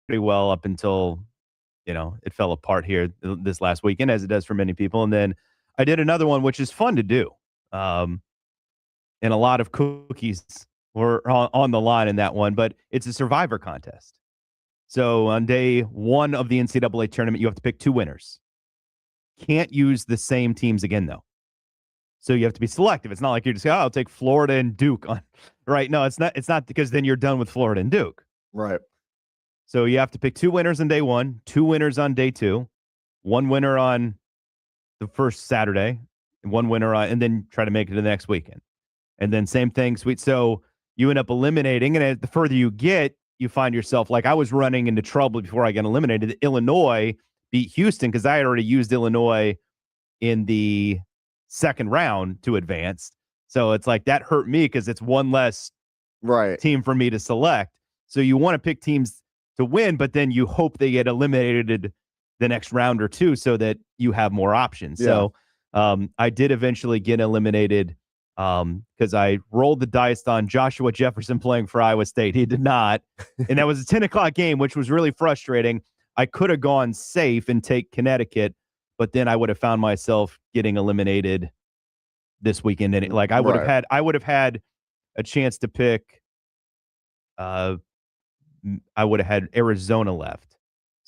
pretty well up until, it fell apart here this last weekend, as it does for many people. And then I did another one, which is fun to do. Um, and a lot of cookies were on the line in that one, but it's a survivor contest. So on day one of the NCAA tournament, you have to pick two winners. Can't use the same teams again, though. So you have to be selective. It's not like you're just, I'll take Florida and Duke on. Right. No, it's not. It's not, because then you're done with Florida and Duke. Right. So you have to pick two winners on day one, two winners on day two, one winner on the first Saturday, and one winner on, and then try to make it to the next weekend. And then same thing, sweet. So you end up eliminating, and the further you get, you find yourself, like I was running into trouble before I got eliminated. Illinois beat Houston because I had already used Illinois in the second round to advance. So it's like that hurt me because it's one less team for me to select. So you want to pick teams to win, but then you hope they get eliminated the next round or two so that you have more options. Yeah. So I did eventually get eliminated because I rolled the dice on Joshua Jefferson playing for Iowa State. He did not. And that was a 10 o'clock game, which was really frustrating. I could have gone safe and take Connecticut, but then I would have found myself getting eliminated this weekend. And like I would have had a chance to pick. I would have had Arizona left.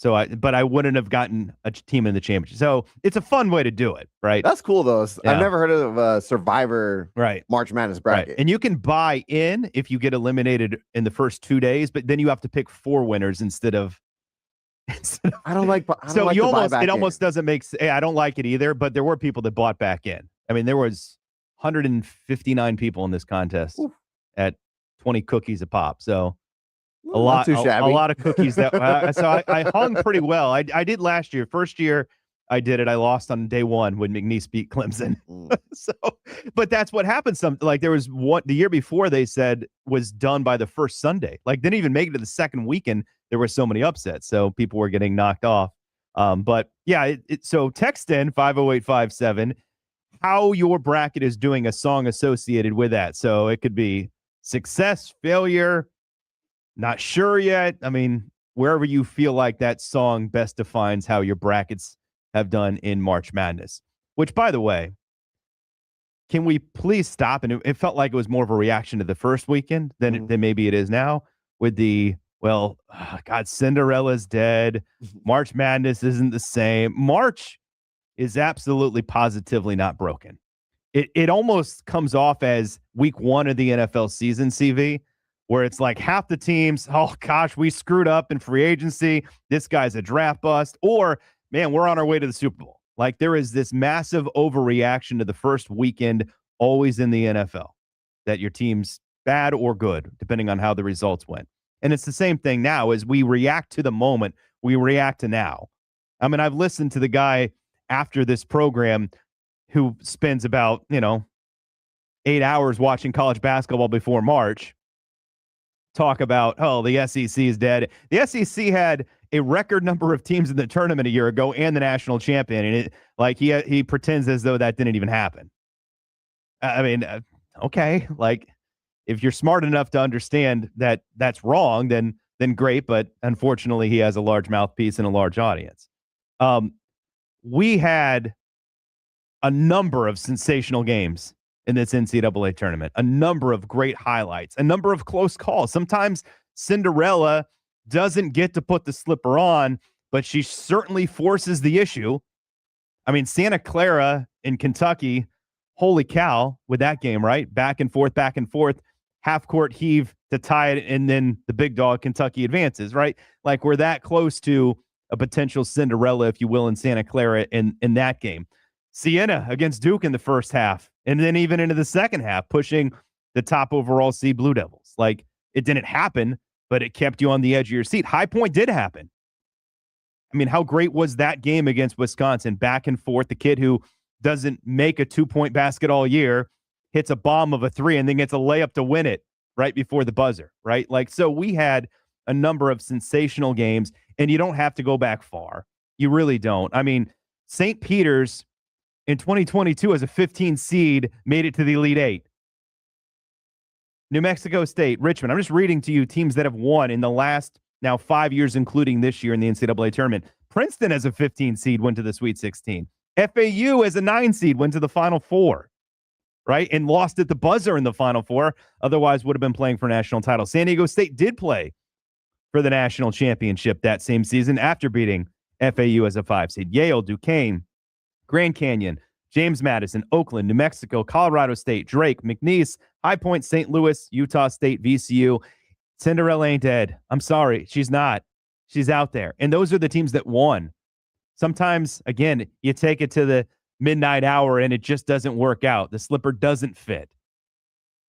But I wouldn't have gotten a team in the championship. So it's a fun way to do it, right? That's cool, though. Yeah. I've never heard of a Survivor March Madness bracket. Right. And you can buy in if you get eliminated in the first 2 days, but then you have to pick four winners instead of. I don't like. It almost doesn't make sense. I don't like it either. But there were people that bought back in. I mean, there was 159 people in this contest at 20 cookies a pop. So. A lot of cookies that so I hung pretty well. I did last year. First year I did it. I lost on day one when McNeese beat Clemson. But that's what happens. There was one the year before they said was done by the first Sunday. Like didn't even make it to the second weekend. There were so many upsets, so people were getting knocked off. But yeah, so text in 50857 how your bracket is doing, a song associated with that. So it could be success, failure. Not sure yet. I mean, wherever you feel like that song best defines how your brackets have done in March Madness. Which, by the way, can we please stop? And it felt like it was more of a reaction to the first weekend than maybe it is now with the, Cinderella's dead. March Madness isn't the same. March is absolutely positively not broken. It almost comes off as week one of the NFL season, CV, where it's like half the teams, oh gosh, we screwed up in free agency. This guy's a draft bust. Or, man, we're on our way to the Super Bowl. Like there is this massive overreaction to the first weekend always in the NFL, that your team's bad or good, depending on how the results went. And it's the same thing now. As we react to the moment, we react to now. I mean, I've listened to the guy after this program who spends about, 8 hours watching college basketball before March, talk about, the SEC is dead. The SEC had a record number of teams in the tournament a year ago and the national champion, and he pretends as though that didn't even happen. I mean, okay, like if you're smart enough to understand that that's wrong, then great. But unfortunately, he has a large mouthpiece and a large audience. We had a number of sensational games in this NCAA tournament, a number of great highlights, a number of close calls. Sometimes Cinderella doesn't get to put the slipper on, but she certainly forces the issue. I mean, Santa Clara in Kentucky, holy cow, with that game, right? Back and forth, half-court heave to tie it, and then the big dog, Kentucky, advances, right? Like, we're that close to a potential Cinderella, if you will, in Santa Clara in that game. Siena against Duke in the first half, and then even into the second half, pushing the top overall seed Blue Devils. Like, it didn't happen, but it kept you on the edge of your seat. High Point did happen. I mean, how great was that game against Wisconsin? Back and forth, the kid who doesn't make a 2-point basket all year hits a bomb of a three and then gets a layup to win it right before the buzzer, right? Like, so we had a number of sensational games, and you don't have to go back far. You really don't. I mean, St. Peter's in 2022 as a 15 seed made it to the Elite Eight. New Mexico State, Richmond. I'm just reading to you teams that have won in the last now 5 years, including this year in the NCAA tournament. Princeton as a 15 seed went to the Sweet 16. FAU as a 9 seed went to the Final Four, right? And lost at the buzzer in the Final Four. Otherwise would have been playing for national title. San Diego State did play for the national championship that same season after beating FAU as a 5 seed. Yale, Duquesne, Grand Canyon, James Madison, Oakland, New Mexico, Colorado State, Drake, McNeese, High Point, St. Louis, Utah State, VCU. Cinderella ain't dead. I'm sorry. She's not. She's out there. And those are the teams that won. Sometimes, again, you take it to the midnight hour and it just doesn't work out. The slipper doesn't fit.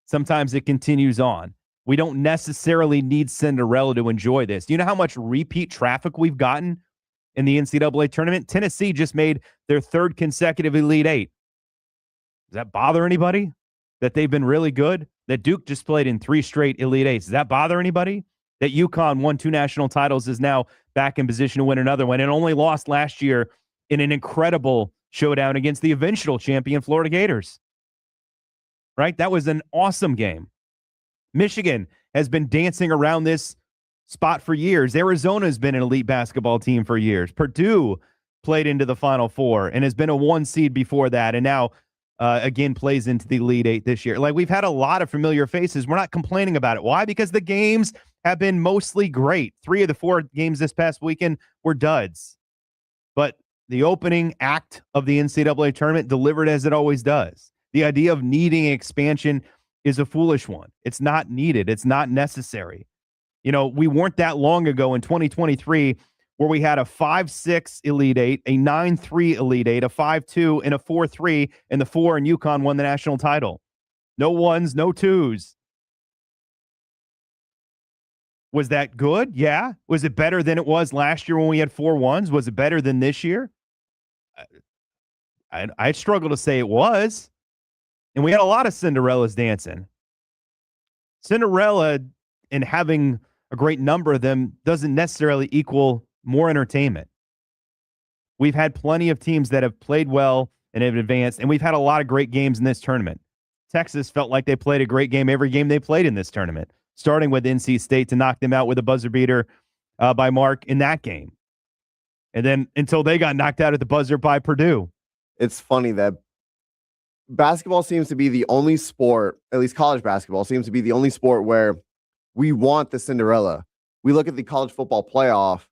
Sometimes it continues on. We don't necessarily need Cinderella to enjoy this. Do you know how much repeat traffic we've gotten in the NCAA tournament? Tennessee just made their 3rd consecutive Elite Eight. Does that bother anybody that they've been really good? That Duke just played in 3 straight Elite Eights. Does that bother anybody? That UConn won 2 national titles, is now back in position to win another one, and only lost last year in an incredible showdown against the eventual champion Florida Gators. Right? That was an awesome game. Michigan has been dancing around this spot for years. Arizona's been an elite basketball team for years. Purdue played into the Final Four and has been a 1 seed before that, and now again plays into the Elite Eight this year. Like, we've had a lot of familiar faces. We're not complaining about it. Why? Because the games have been mostly great. 3 of the 4 games this past weekend were duds. But the opening act of the NCAA tournament delivered as it always does. The idea of needing expansion is a foolish one. It's not needed. It's not necessary. You know, we weren't that long ago in 2023 where we had a 5-6 Elite Eight, a 9-3 Elite Eight, a 5-2, and a 4-3, and the 4 and UConn won the national title. No 1s, no 2s. Was that good? Yeah. Was it better than it was last year when we had 4 1s? Was it better than this year? I struggle to say it was. And we had a lot of Cinderellas dancing. Cinderella, and having a great number of them, doesn't necessarily equal more entertainment. We've had plenty of teams that have played well and have advanced, and we've had a lot of great games in this tournament. Texas felt like they played a great game every game they played in this tournament, starting with NC State to knock them out with a buzzer beater by Mark in that game. And then until they got knocked out at the buzzer by Purdue. It's funny that basketball seems to be the only sport, at least college basketball, seems to be the only sport where we want the Cinderella. We look at the college football playoff,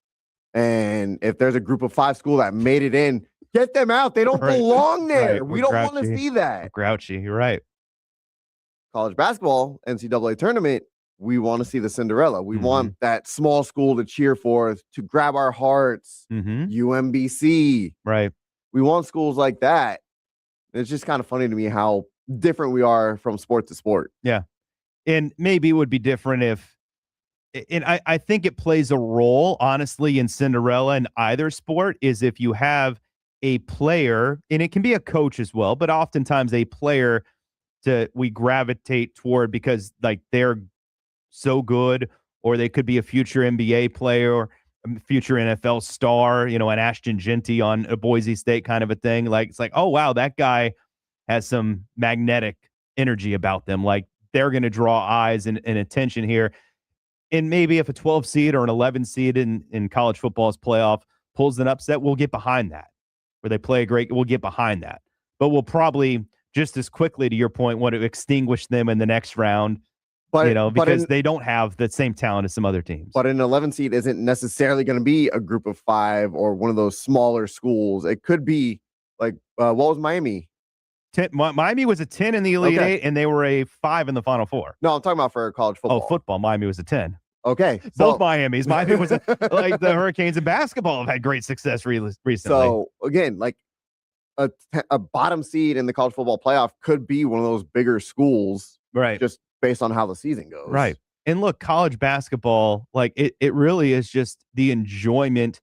and if there's a group of 5 schools that made it in, get them out. They don't belong there. Right. We don't want to see that. Grouchy, you're right. College basketball, NCAA tournament, we want to see the Cinderella. We want that small school to cheer for, to grab our hearts. UMBC. Right. We want schools like that. It's just kind of funny to me how different we are from sport to sport. Yeah. And maybe it would be different if, and I think it plays a role, honestly, in Cinderella in either sport, is if you have a player, and it can be a coach as well, but oftentimes a player we gravitate toward because like they're so good, or they could be a future NBA player or a future NFL star, you know, an Ashton Genty on a Boise State kind of a thing. Like, it's like, oh, wow, that guy has some magnetic energy about them. Like, they're going to draw eyes and attention here. And maybe if a 12 seed or an 11 seed in college football's playoff pulls an upset, we'll get behind that. Where they play we'll get behind that. But we'll probably just as quickly, to your point, want to extinguish them in the next round. But, because they don't have the same talent as some other teams. But an 11 seed isn't necessarily going to be a group of 5 or one of those smaller schools. It could be like, what was Miami? Miami was a 10 in the Elite Eight, and they were a 5 in the Final Four. No, I'm talking about for college football. Oh, football. Miami was a 10. Okay. Both Miamis. Miami was like the Hurricanes in basketball have had great success recently. So, again, like a bottom seed in the college football playoff could be one of those bigger schools. Right. Just based on how the season goes. Right. And look, college basketball, like it really is just the enjoyment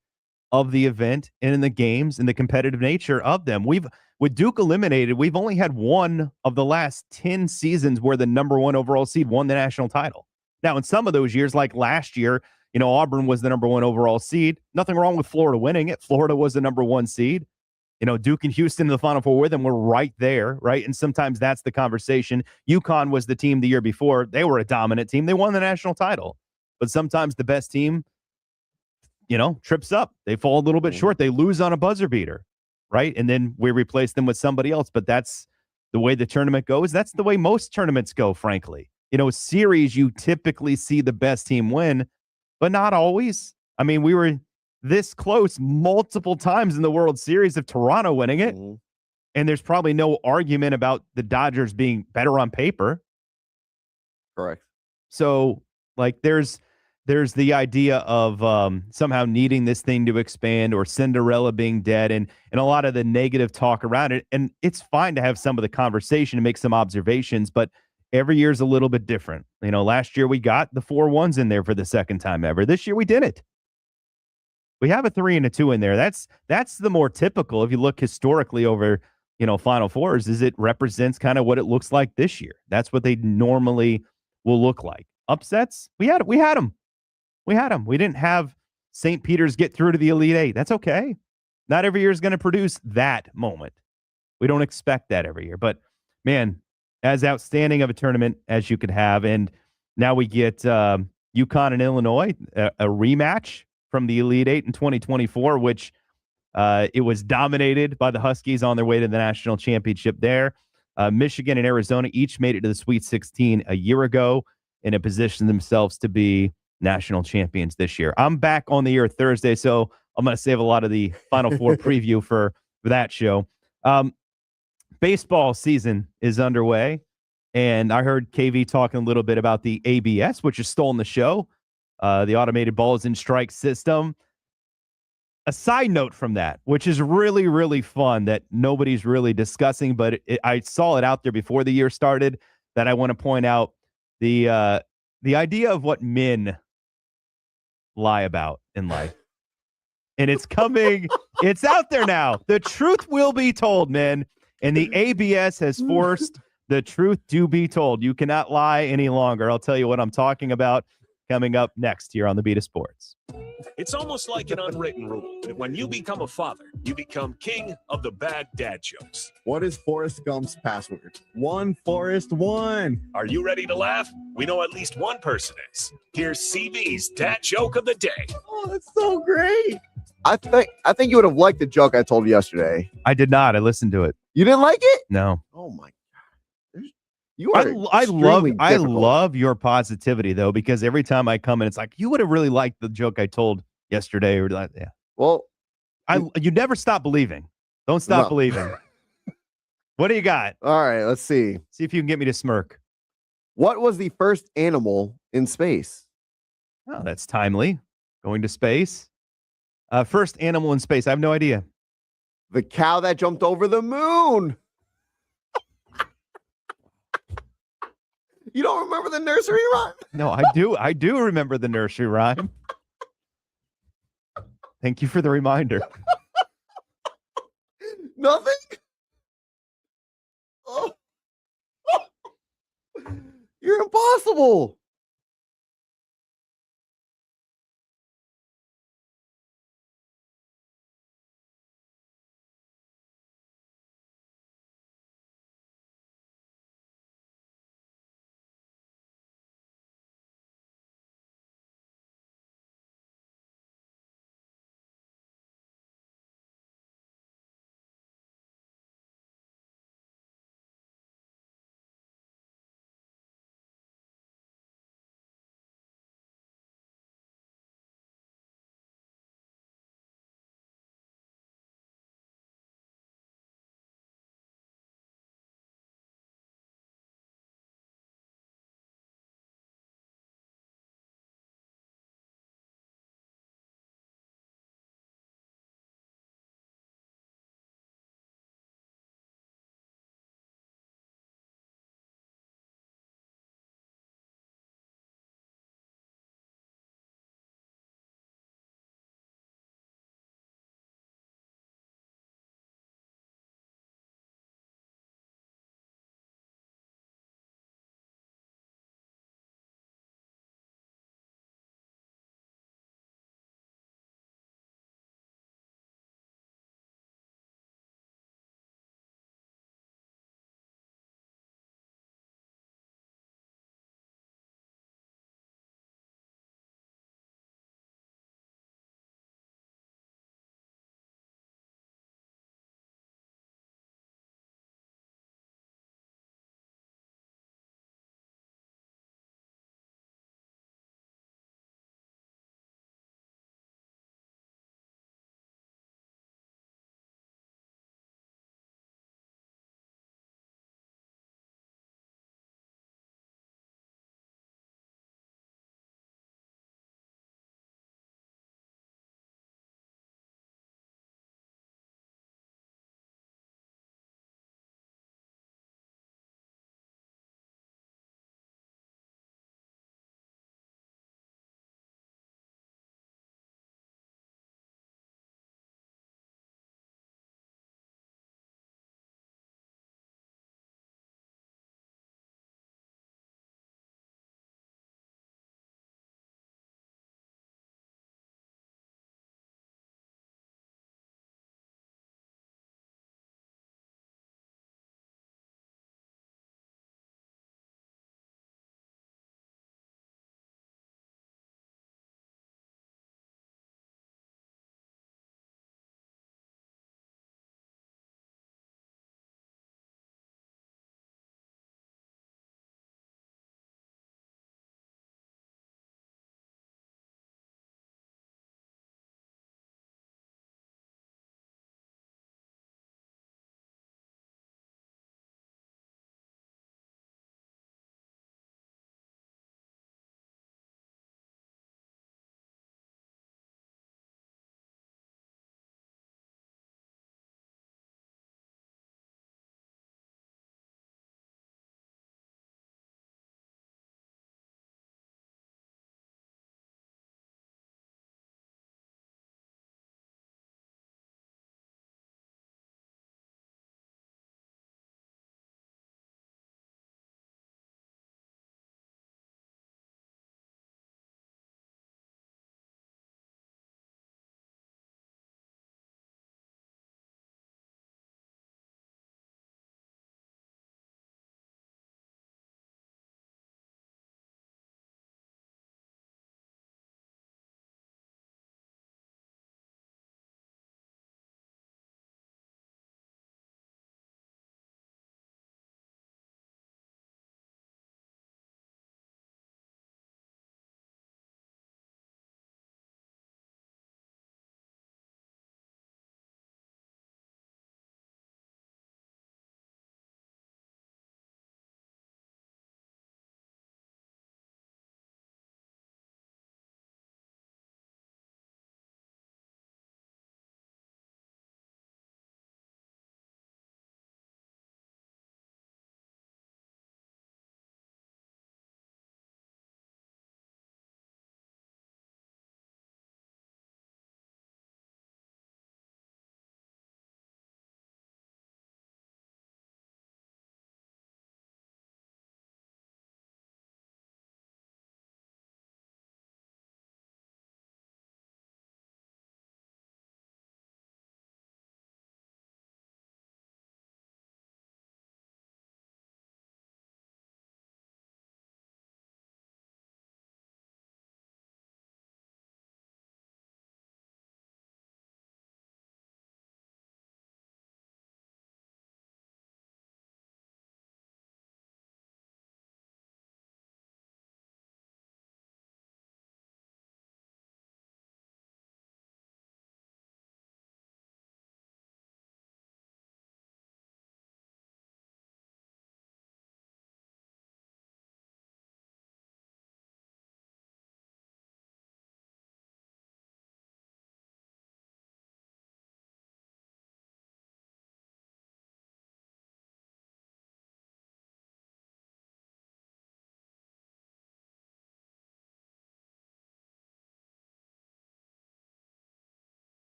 of the event and in the games and the competitive nature of them. With Duke eliminated, we've only had one of the last 10 seasons where the number 1 overall seed won the national title. Now, in some of those years, like last year, you know, Auburn was the number 1 overall seed. Nothing wrong with Florida winning it. Florida was the number 1 seed. You know, Duke and Houston in the Final Four with them were right there, right? And sometimes that's the conversation. UConn was the team the year before. They were a dominant team. They won the national title. But sometimes the best team trips up. They fall a little bit short. They lose on a buzzer beater, right? And then we replace them with somebody else. But that's the way the tournament goes. That's the way most tournaments go, frankly. Series, you typically see the best team win, but not always. I mean, we were this close multiple times in the World Series of Toronto winning it. Mm-hmm. And there's probably no argument about the Dodgers being better on paper. Correct. So, there's the idea of somehow needing this thing to expand or Cinderella being dead and a lot of the negative talk around it. And it's fine to have some of the conversation and make some observations, but every year is a little bit different. Last year we got the 4-1s in there for the second time ever. This year we didn't. We have a 3 and a 2 in there. That's the more typical. If you look historically over, Final Fours, is it represents kind of what it looks like this year. That's what they normally will look like. Upsets, we had them. We had them. We didn't have St. Peter's get through to the Elite Eight. That's okay. Not every year is going to produce that moment. We don't expect that every year. But, man, as outstanding of a tournament as you could have. And now we get UConn and Illinois, a rematch from the Elite Eight in 2024, which it was dominated by the Huskies on their way to the national championship there. Michigan and Arizona each made it to the Sweet 16 a year ago and have positioned themselves to be national champions this year. I'm back on the air Thursday, so I'm going to save a lot of the Final Four preview for that show. Baseball season is underway, and I heard KV talking a little bit about the ABS, which is still in the show, the automated balls and strike system. A side note from that, which is really, really fun that nobody's really discussing, but I saw it out there before the year started, that I want to point out the idea of what men lie about in life. And it's coming. It's out there now. The truth will be told, men. And the ABS has forced the truth to be told. You cannot lie any longer. I'll tell you what I'm talking about coming up next here on the Beat of Sports. It's almost like an unwritten rule that when you become a father, you become king of the bad dad jokes. What is Forrest Gump's password? 1 Forrest 1. Are you ready to laugh? We know at least one person is. Here's CB's dad joke of the day. Oh, that's so great. I think you would have liked the joke I told you yesterday. I did not. I listened to it. You didn't like it? No. Oh my God. You are I difficult. love your positivity though, because every time I come in, it's like you would have really liked the joke I told yesterday or that. Yeah. Well, you never stop believing. Don't stop believing. What do you got? All right, let's see. See if you can get me to smirk. What was the first animal in space? Oh, that's timely. Going to space. First animal in space. I have no idea. The cow that jumped over the moon. You don't remember the nursery rhyme? No, I do. I do remember the nursery rhyme. Thank you for the reminder. Nothing? Oh. You're impossible.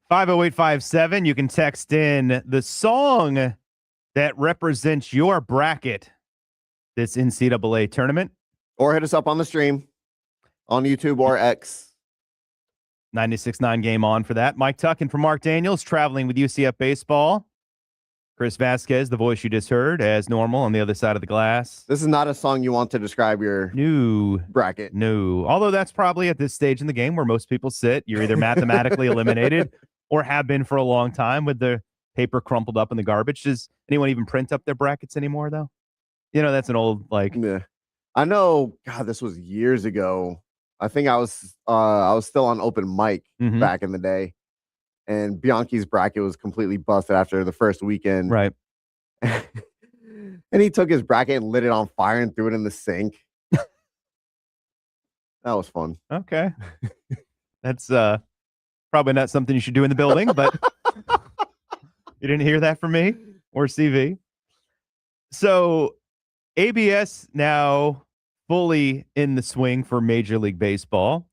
50857. You can text in the song that represents your bracket this NCAA tournament. Or hit us up on the stream on YouTube or X. 96.9 game on for that. Mike Tuckin from Marc Daniels, traveling with UCF Baseball. Chris Vasquez, the voice you just heard, as normal on the other side of the glass. This is not a song you want to describe your bracket. No. Although that's probably at this stage in the game where most people sit. You're either mathematically eliminated or have been for a long time with the paper crumpled up in the garbage. Does anyone even print up their brackets anymore, though? You know, that's an old, Yeah. I know, God, this was years ago. I think I was still on open mic back in the day. And Bianchi's bracket was completely busted after the first weekend. Right. And he took his bracket and lit it on fire and threw it in the sink. That was fun. Okay. That's probably not something you should do in the building, but you didn't hear that from me or CV. So ABS now fully in the swing for Major League Baseball.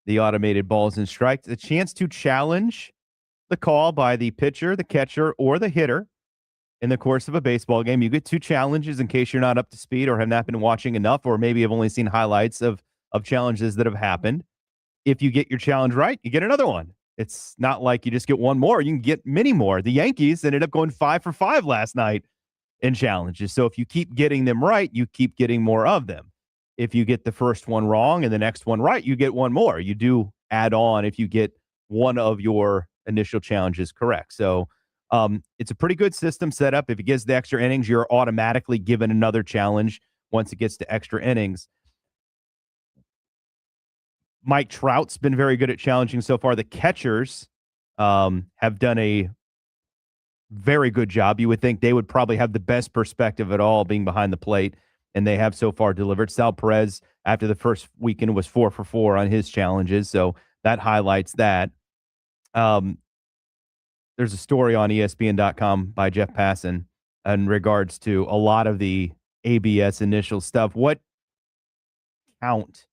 The automated balls and strikes, a chance to challenge the call by the pitcher, the catcher, or the hitter in the course of a baseball game. You get 2 challenges in case you're not up to speed or have not been watching enough, or maybe have only seen highlights of challenges that have happened. If you get your challenge right, you get another one. It's not like you just get one more. You can get many more. The Yankees ended up going 5 for 5 last night in challenges. So if you keep getting them right, you keep getting more of them. If you get the first one wrong and the next one right, you get one more. You do add on if you get one of your initial challenges correct. So it's a pretty good system set up. If it gets the extra innings, you're automatically given another challenge once it gets to extra innings. Mike Trout's been very good at challenging so far. The catchers have done a very good job. You would think they would probably have the best perspective at all being behind the plate, and they have so far delivered. Sal Perez, after the first weekend, was 4 for 4 on his challenges, so that highlights that. There's a story on ESPN.com by Jeff Passan in regards to a lot of the ABS initial stuff. What count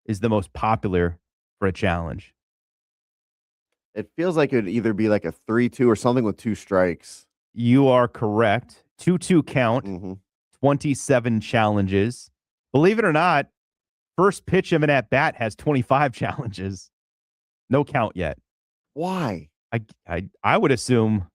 is the most popular for a challenge? It feels like it would either be like a 3-2 or something with 2 strikes. You are correct. 2-2 count, 27 challenges. Believe it or not, first pitch of an at-bat has 25 challenges. No count yet. Why? I would assume.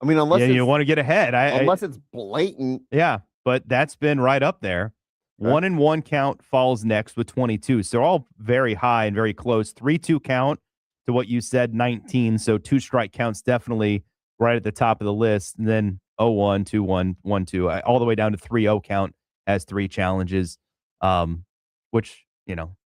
I mean, unless you want to get ahead. Unless it's blatant. Yeah, but that's been right up there. 1-1 count falls next with 22. So they're all very high and very close. 3-2 count to what you said, 19. So 2 strike counts definitely right at the top of the list. And then 0-1, 2-1, 1-2, all the way down to 3-0 count has 3 challenges, which, you know,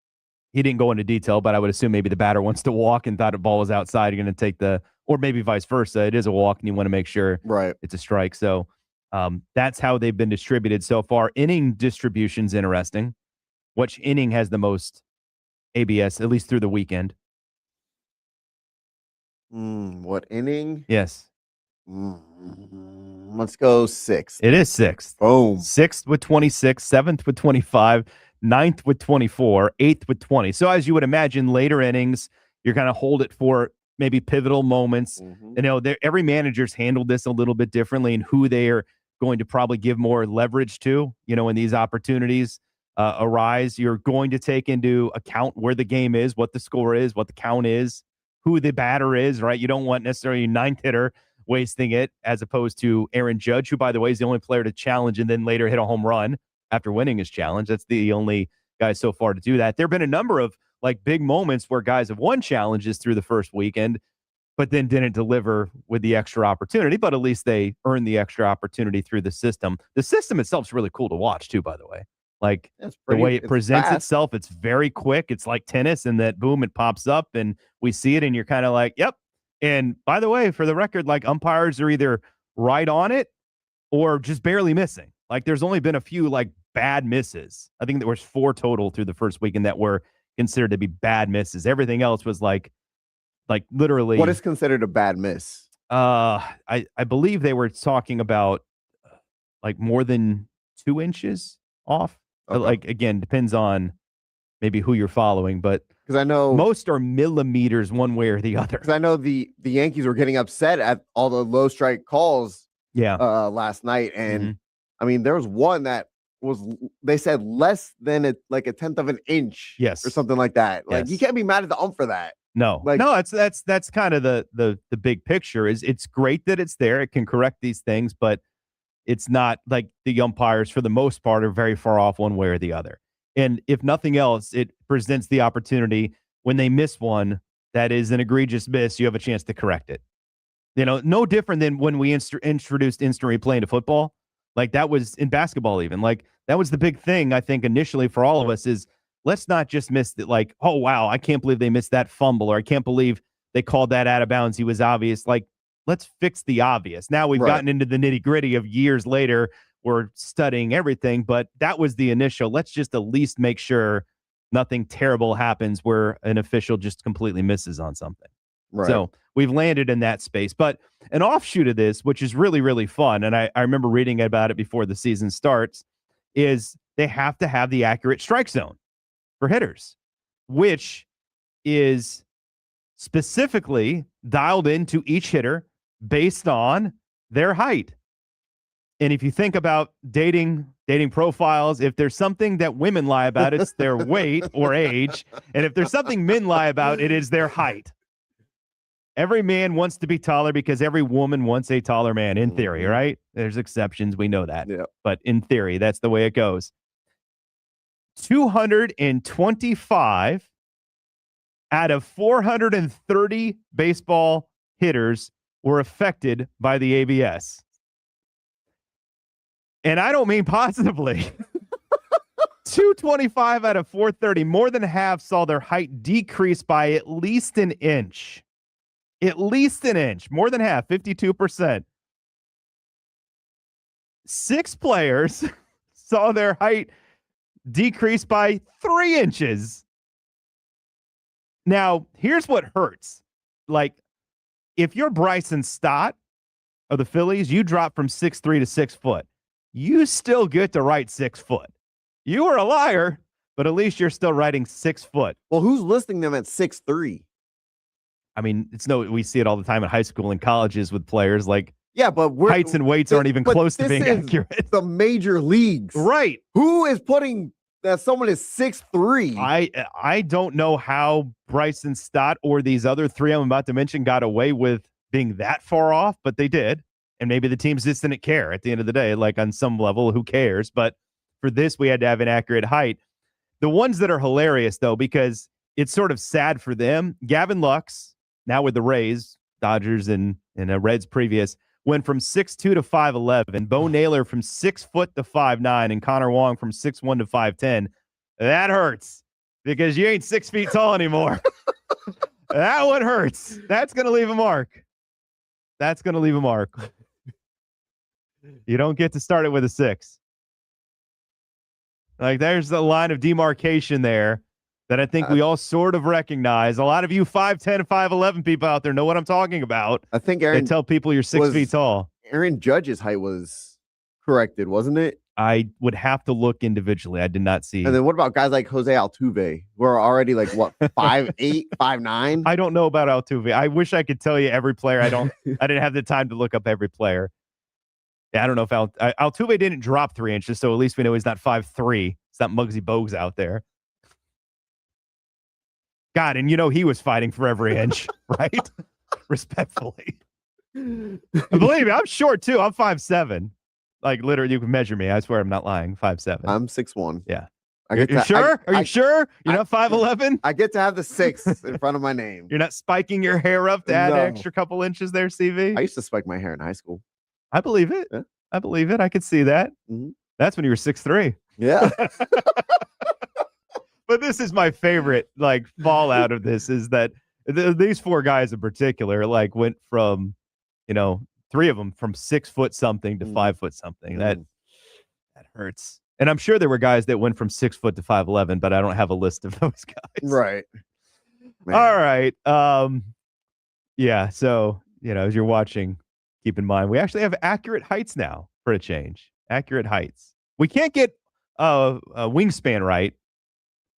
he didn't go into detail, but I would assume maybe the batter wants to walk and thought the ball was outside. You're going to take or maybe vice versa. It is a walk and you want to make sure it's a strike. So that's how they've been distributed so far. Inning distribution's interesting. Which inning has the most ABS, at least through the weekend? What inning? Yes. Let's go 6th. It is 6th. Boom. 6th with 26, 7th with 25, 9th with 24, 8th with 20. So as you would imagine, later innings, you're going to hold it for maybe pivotal moments. You know, every manager's handled this a little bit differently and who they are going to probably give more leverage to, you know, when these opportunities arise. You're going to take into account where the game is, what the score is, what the count is, who the batter is, right? You don't want necessarily a 9th hitter wasting it as opposed to Aaron Judge, who, by the way, is the only player to challenge and then later hit a home run after winning his challenge. That's the only guy so far to do that. There have been a number of like big moments where guys have won challenges through the first weekend, but then didn't deliver with the extra opportunity, but at least they earned the extra opportunity through the system. The system itself is really cool to watch too, by the way. Like the way it presents itself, it's very quick. It's like tennis and that boom, it pops up and we see it and you're kind of like, yep. And by the way, for the record, like umpires are either right on it or just barely missing. Like there's only been a few like bad misses. I think there was 4 total through the first weekend that were considered to be bad misses. Everything else was like literally. What is considered a bad miss? I believe they were talking about like more than 2 inches off. Okay. Like again, depends on maybe who you're following, but because I know most are millimeters one way or the other. Because I know the Yankees were getting upset at all the low strike calls Yeah. last night. And Mhm. I mean, there was one that was, they said less than a tenth of an inch. Yes. Or something like that. Like, you Yes. can't be mad at the ump for that. No, Like- no, that's kind of the big picture. Is it's great that it's there. It can correct these things, but it's not like the umpires, for the most part, are very far off one way or the other. And if nothing else, it presents the opportunity when they miss one that is an egregious miss, you have a chance to correct it. You know, no different than when we introduced instant replay into football. Like, that was in basketball even. Like, that was the big thing, I think, initially for all of us is, let's not just miss it. Like, oh, wow, I can't believe they missed that fumble, or I can't believe they called that out of bounds. He was obvious. Like, let's fix the obvious. Now we've gotten into the nitty gritty of years later. We're studying everything, but that was the initial. Let's just at least make sure nothing terrible happens where an official just completely misses on something. Right. So we've landed in that space. But an offshoot of this, which is really, really fun, and I remember reading about it before the season starts, is they have to have the accurate strike zone for hitters, which is specifically dialed into each hitter based on their height. And if you think about dating profiles, if there's something that women lie about, it's their weight or age. And if there's something men lie about, it is their height. Every man wants to be taller because every woman wants a taller man, in theory, right? There's exceptions. We know that. Yeah. But in theory, that's the way it goes. 225 out of 430 baseball hitters were affected by the ABS. And I don't mean positively. 225 out of 430, more than half saw their height decrease by at least an inch. At least an inch. More than half, 52%. 6 players saw their height decrease by 3 inches. Now, here's what hurts. Like, if you're Bryson Stott of the Phillies, you drop from 6'3" to 6 foot. You still get to write 6 foot. You are a liar, but at least you're still writing 6 foot. Well, who's listing them at 6'3"? I mean, we see it all the time in high school and colleges with players. Like, Yeah, but heights and weights aren't even close to being accurate. The major leagues. Right. Who is putting that someone is 6'3"? I don't know how Bryson Stott or these other three I'm about to mention got away with being that far off, but they did. And maybe the teams just didn't care at the end of the day. Like, on some level, who cares? But for this, we had to have an accurate height. The ones that are hilarious, though, because it's sort of sad for them. Gavin Lux, now with the Rays, Dodgers, and Reds previous, went from 6'2" to 5'11". Bo Naylor from 6 foot to 5'9", and Connor Wong from 6'1" to 5'10". That hurts because you ain't 6 feet tall anymore. That one hurts. That's going to leave a mark. That's going to leave a mark. You don't get to start it with a 6. Like, there's a line of demarcation there that I think we all sort of recognize. A lot of you 5'10", 5'11" people out there know what I'm talking about. I think They tell people you're 6 feet tall. Aaron Judge's height was corrected, wasn't it? I would have to look individually. I did not see. And then what about guys like Jose Altuve, who are already like, what, 5'8", 5'9"? I don't know about Altuve. I wish I could tell you every player. I didn't have the time to look up every player. Yeah, I don't know if Altuve didn't drop 3 inches, so at least we know he's not 5'3". It's not Muggsy Bogues out there. God, and he was fighting for every inch, right? Respectfully. Believe me, I'm short too. I'm 5'7". Like, literally, you can measure me. I swear I'm not lying. 5'7". I'm 6'1". Yeah. You sure? Are you sure? You're not 5'11"? I get to have the 6 in front of my name. You're not spiking your hair up to add No. an extra couple inches there, CV? I used to spike my hair in high school. I believe it. Yeah. I believe it. I could see that. Mm-hmm. That's when you were 6'3". Yeah. But this is my favorite, like, fallout of this is that these 4 guys in particular, like, went from, 3 of them from 6 foot something to 5 foot something. That hurts. And I'm sure there were guys that went from 6 foot to 5'11", but I don't have a list of those guys. Right. Man. All right. Yeah. So, as you're watching, keep in mind, we actually have accurate heights now for a change. Accurate heights. We can't get a wingspan right,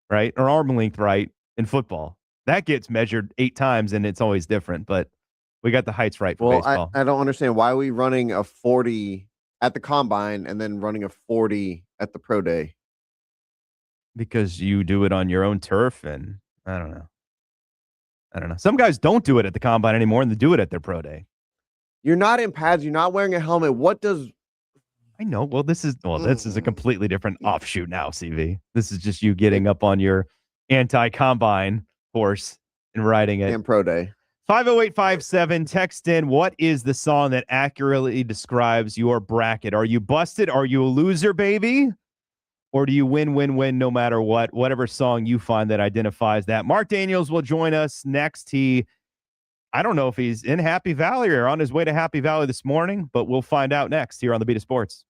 right, or arm length right in football. That gets measured 8 times, and it's always different, but we got the heights right for Well, baseball. I don't understand why are we running a 40 at the combine and then running a 40 at the pro day. Because you do it on your own turf, and I don't know. Some guys don't do it at the combine anymore, and they do it at their pro day. You're not in pads. You're not wearing a helmet. What does I know. Well, this is a completely different offshoot now, CV. This is just you getting up on your anti-combine horse and riding it. and pro day? 50857, text in, what is the song that accurately describes your bracket? Are you busted? Are you a loser, baby? Or do you win no matter what? Whatever song you find that identifies that. Marc Daniels will join us next. I don't know if he's in Happy Valley or on his way to Happy Valley this morning, but we'll find out next here on the Beat of Sports.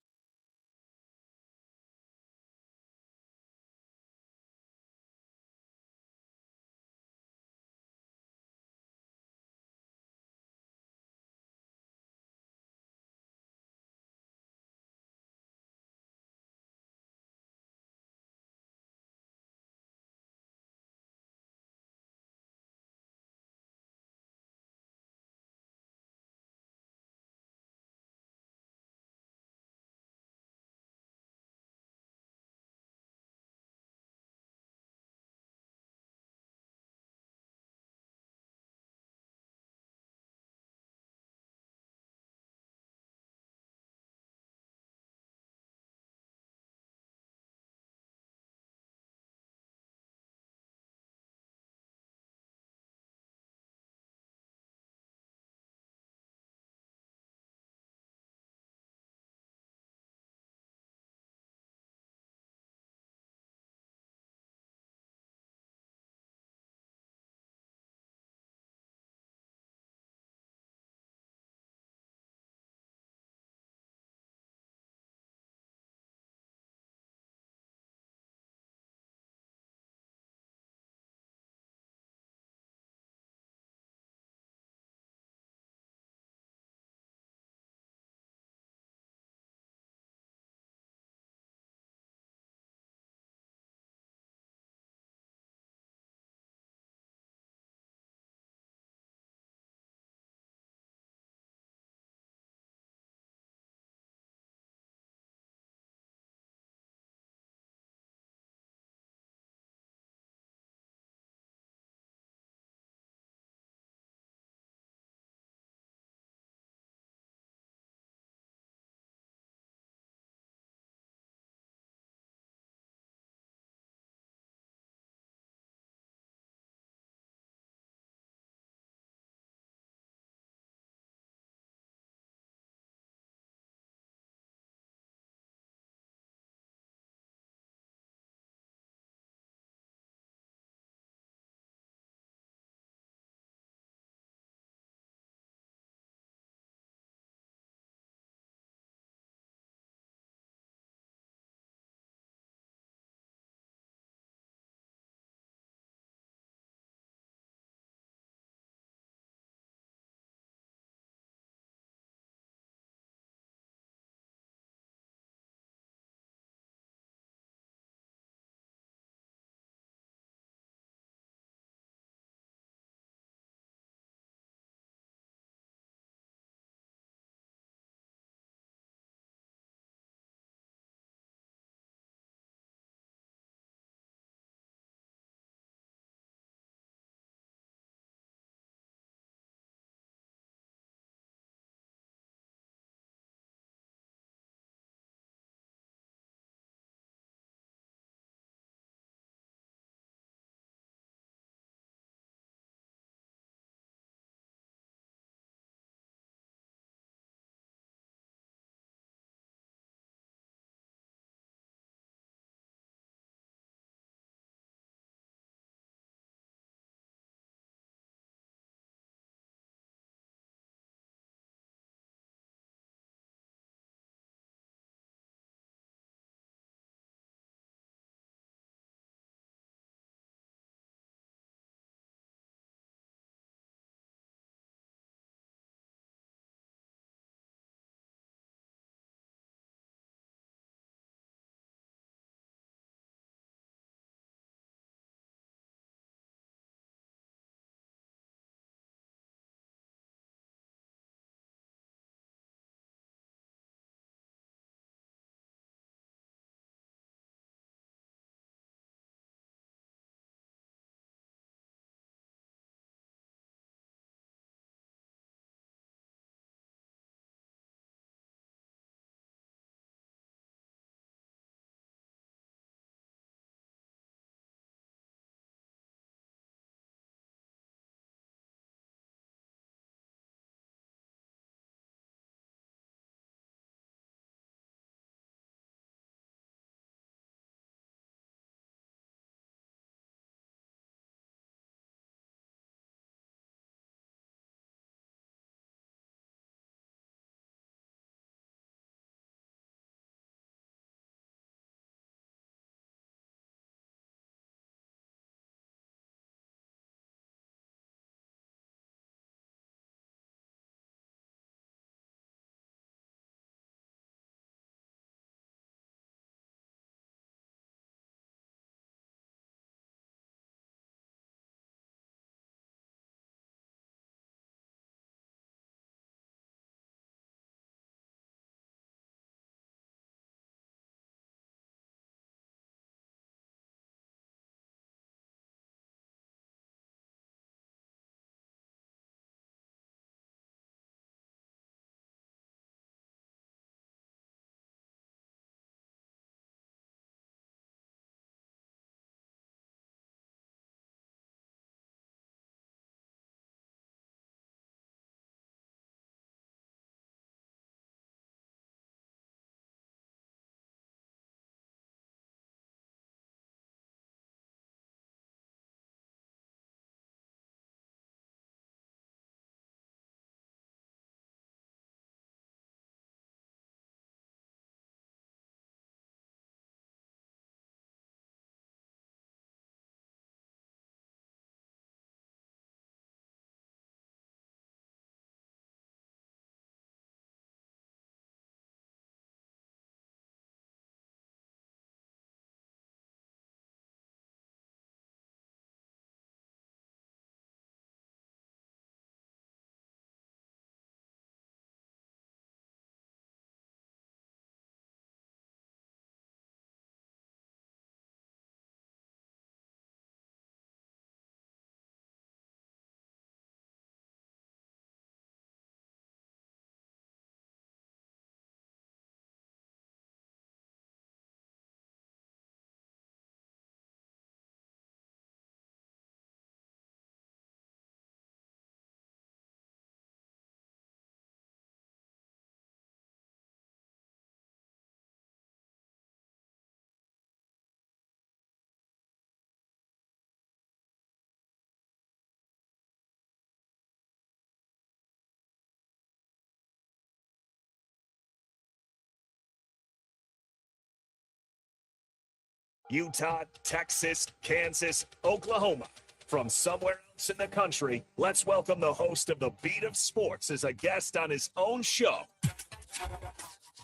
Utah, Texas, Kansas, Oklahoma. From somewhere else in the country, let's welcome the host of the Beat of Sports as a guest on his own show.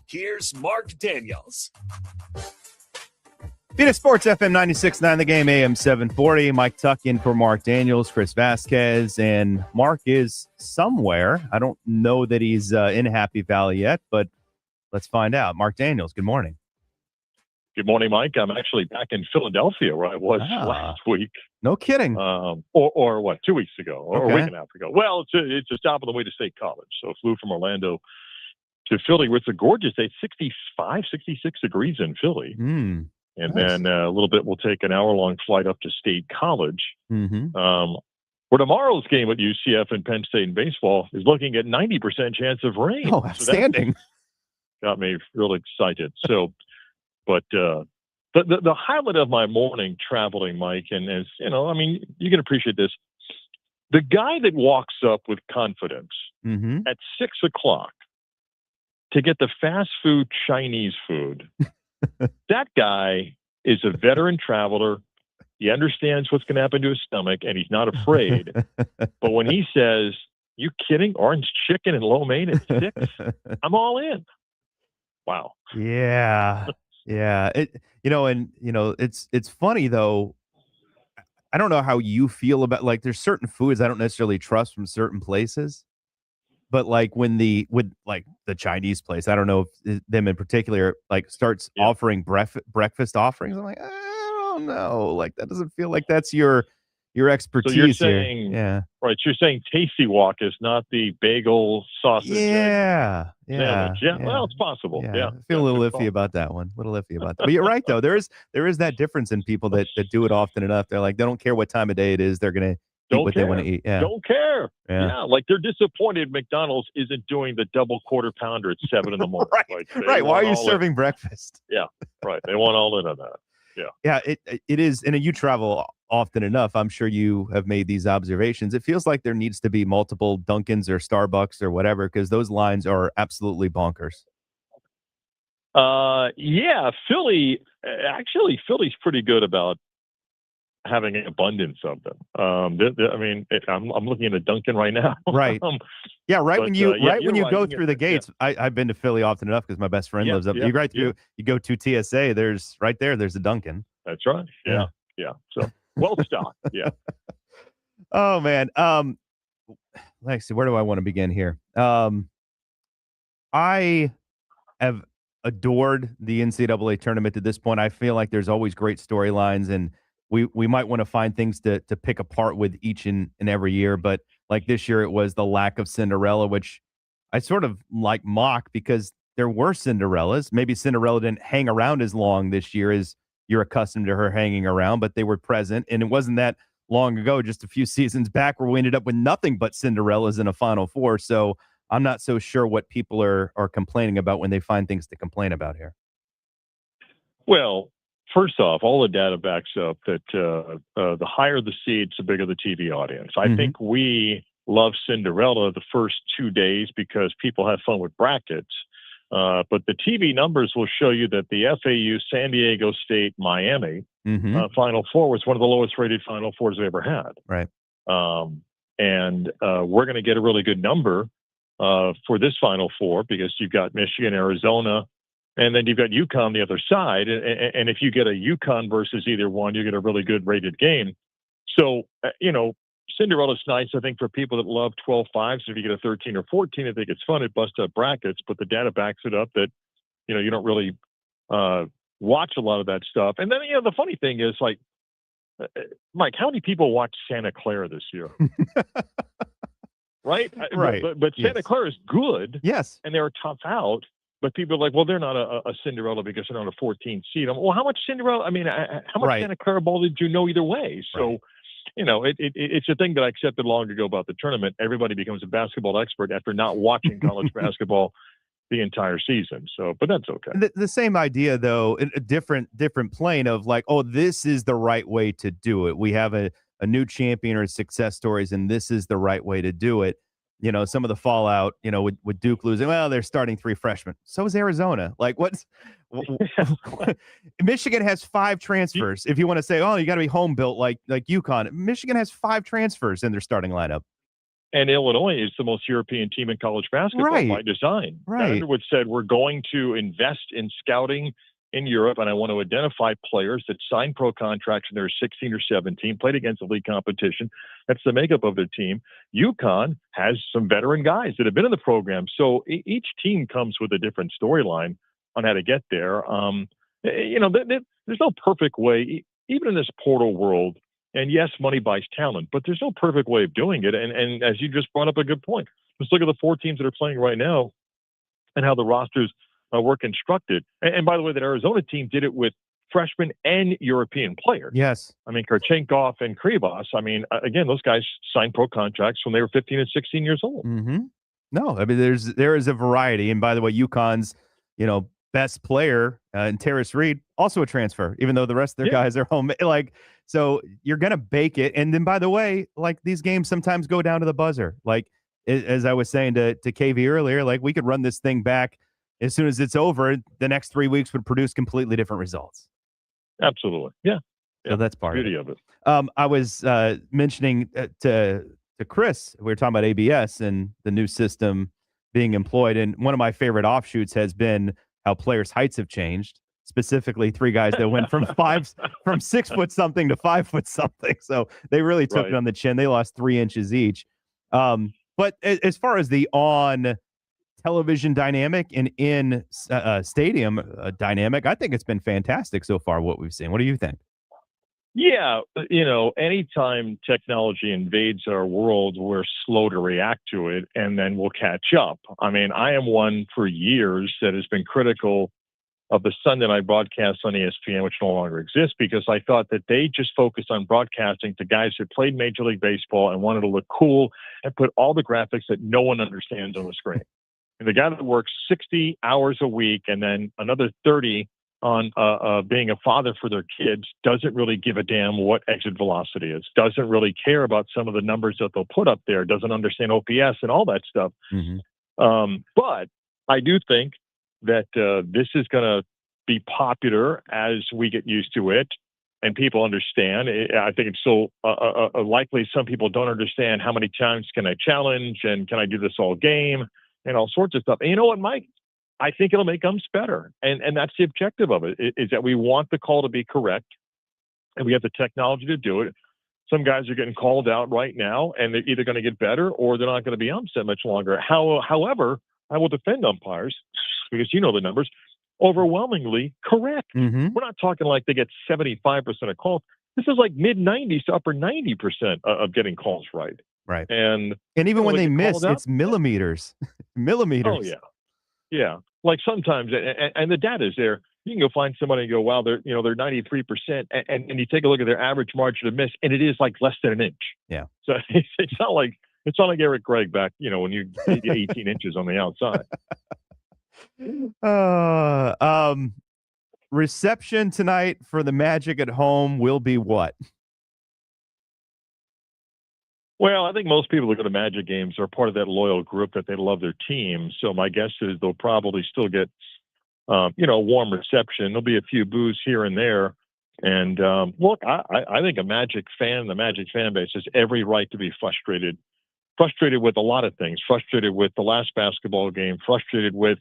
Here's Marc Daniels. Beat of Sports, FM 96.9, The Game, AM 740. Mike Tuck in for Marc Daniels, Chris Vasquez, and Mark is somewhere. I don't know that he's in Happy Valley yet, but let's find out. Marc Daniels, good morning. Good morning, Mike. I'm actually back in Philadelphia where I was last week. No kidding. Or what, 2 weeks ago or Okay. a week and a half ago. Well, it's a stop on the way to State College. So flew from Orlando to Philly, where it's a gorgeous day, 65, 66 degrees in Philly. And Nice. then a little bit, we'll take an hour-long flight up to State College. Mm-hmm. Where tomorrow's game at UCF and Penn State in baseball is looking at 90% chance of rain. Oh, outstanding. So got me real excited. So, but the highlight of my morning traveling, Mike, and as you know, I mean, you can appreciate this. The guy that walks up with confidence at 6 o'clock to get the fast food Chinese food, that guy is a veteran traveler. He understands what's going to happen to his stomach, and he's not afraid. But when he says, "You kidding? Orange chicken and lo mein at 6?" I'm all in. Wow. Yeah. It's funny though. I don't know how you feel about, like, there's certain foods I don't necessarily trust from certain places, but like with the Chinese place, I don't know if them in particular like starts offering breakfast offerings. I'm like, I don't know, like that doesn't feel like that's your expertise. So you're saying, here. right? You're saying Tasty Walk is not the bagel sausage. Yeah. Sandwich. Yeah. Well, it's possible. Yeah. I feel a little iffy about that one. But you're right though. There is that difference in people that do it often enough. They're like, they don't care what time of day it is. They're gonna eat what they want to eat. Yeah. Don't care. Yeah. Like they're disappointed McDonald's isn't doing the double quarter pounder at 7 in the morning. Right. Why are you serving breakfast? Yeah. Right. They want all in on that. Yeah. Yeah. It is. And you travel often enough. I'm sure you have made these observations. It feels like there needs to be multiple Dunkins or Starbucks or whatever, because those lines are absolutely bonkers. Yeah. Philly's pretty good about having an abundance of them. I mean, I'm looking at a Dunkin' right now. Right. Yeah. Right. But, when you go through the gates, I've been to Philly often enough because my best friend lives up. You go to TSA. There's a Dunkin'. That's right. Yeah. So well stocked. Yeah. Oh man. Let's see. Where do I want to begin here? I have adored the NCAA tournament to this point. I feel like there's always great storylines, and we might want to find things to pick apart with each and every year. But like this year, it was the lack of Cinderella, which I sort of like mock because there were Cinderellas. Maybe Cinderella didn't hang around as long this year as you're accustomed to her hanging around, but they were present. And it wasn't that long ago, just a few seasons back, where we ended up with nothing but Cinderellas in a Final Four. So I'm not so sure what people are complaining about when they find things to complain about here. Well, first off, all the data backs up that the higher the seeds, the bigger the TV audience. I think we love Cinderella the first 2 days because people have fun with brackets. But the TV numbers will show you that the FAU, San Diego State, Miami Final Four was one of the lowest rated Final Fours we ever had. Right. And we're going to get a really good number for this Final Four because you've got Michigan, Arizona, and then you've got UConn on the other side. And if you get a UConn versus either one, you get a really good rated game. So, Cinderella's nice, I think, for people that love 12-5s. If you get a 13 or 14, I think it's fun. It busts up brackets, but the data backs it up that, you don't really watch a lot of that stuff. And then, the funny thing is, like, Mike, how many people watched Santa Clara this year? Right? Right. But Santa Clara is good. Yes. And they're tough out. But people are like, well, they're not a Cinderella because they're not a 14 seed. Well, how much Cinderella? I mean, how much Santa Clara ball did you know either way? So, it's a thing that I accepted long ago about the tournament. Everybody becomes a basketball expert after not watching college basketball the entire season. So, but that's okay. The same idea, though, in a different plane of like, oh, this is the right way to do it. We have a new champion or success stories, and this is the right way to do it. some of the fallout, with Duke losing. Well, they're starting 3 freshmen. So is Arizona. Like, Michigan has 5 transfers. If you want to say, oh, you got to be home built like UConn. Michigan has 5 transfers in their starting lineup. And Illinois is the most European team in college basketball by design. Right. Underwood said, we're going to invest in scouting in Europe, and I want to identify players that sign pro contracts when they're 16 or 17, played against elite competition. That's the makeup of their team. UConn has some veteran guys that have been in the program. So each team comes with a different storyline on how to get there. There's no perfect way, even in this portal world. And yes, money buys talent, but there's no perfect way of doing it. And as you just brought up a good point, let's look at the 4 teams that are playing right now and how the rosters were constructed. And by the way, that Arizona team did it with freshmen and European players. Yes. I mean, Karchenkov and Krivas. I mean, again, those guys signed pro contracts when they were 15 and 16 years old. Mm-hmm. No, I mean, there is a variety. And by the way, UConn's, best player and Terrace Reed, also a transfer, even though the rest of their guys are home. So you're going to bake it. And then, by the way, these games sometimes go down to the buzzer. As I was saying to KV earlier, we could run this thing back as soon as it's over. The next 3 weeks would produce completely different results. Absolutely. Yeah. So that's part beauty of it. I was mentioning to Chris, we were talking about ABS and the new system being employed. And one of my favorite offshoots has been how players' heights have changed, specifically 3 guys that went from 6 foot something to 5 foot something. So they really took it on the chin. They lost 3 inches each. But as far as the on television dynamic and in stadium dynamic, I think it's been fantastic so far, what we've seen. What do you think? Yeah, anytime technology invades our world, we're slow to react to it, and then we'll catch up. I mean, I am one for years that has been critical of the Sunday night broadcast on ESPN, which no longer exists, because I thought that they just focused on broadcasting to guys who played Major League Baseball and wanted to look cool and put all the graphics that no one understands on the screen. And the guy that works 60 hours a week and then another 30 on being a father for their kids doesn't really give a damn what exit velocity is, doesn't really care about some of the numbers that they'll put up there, doesn't understand OPS and all that stuff. Mm-hmm. But I do think that this is going to be popular as we get used to it and people understand. I think it's so likely some people don't understand how many times can I challenge and can I do this all game and all sorts of stuff. And you know what, Mike? I think it'll make umps better. And that's the objective of it, is that we want the call to be correct, and we have the technology to do it. Some guys are getting called out right now, and they're either going to get better or they're not going to be umps that much longer. However, I will defend umpires, because you know the numbers, overwhelmingly correct. Mm-hmm. We're not talking like they get 75% of calls. This is like mid-90s to upper 90% of getting calls right. Right. And even when they miss, it's millimeters. Millimeters. Oh, yeah. Yeah. Like sometimes, and the data is there. You can go find somebody and go, wow, they're 93%. And you take a look at their average margin of miss, and it is like less than an inch. Yeah. So it's not like Eric Gregg back, when you 18 inches on the outside. Reception tonight for the Magic at home will be what? Well, I think most people who go to Magic games are part of that loyal group that they love their team. So my guess is they'll probably still get, a warm reception. There'll be a few boos here and there. And look, I think the Magic fan base has every right to be frustrated with a lot of things, frustrated with the last basketball game, frustrated with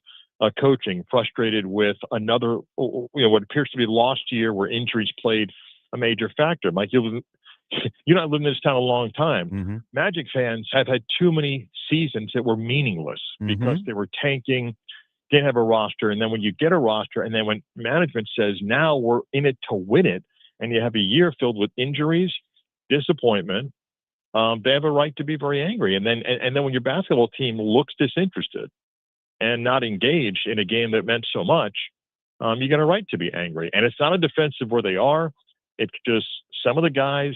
coaching, frustrated with another, what appears to be lost year where injuries played a major factor. Mike, I've lived in this town a long time. Mm-hmm. Magic fans have had too many seasons that were meaningless because they were tanking, didn't have a roster. And then when you get a roster, and then when management says, now we're in it to win it, and you have a year filled with injuries, disappointment, they have a right to be very angry. And then when your basketball team looks disinterested and not engaged in a game that meant so much, you got a right to be angry. And it's not a defense of where they are. It's just some of the guys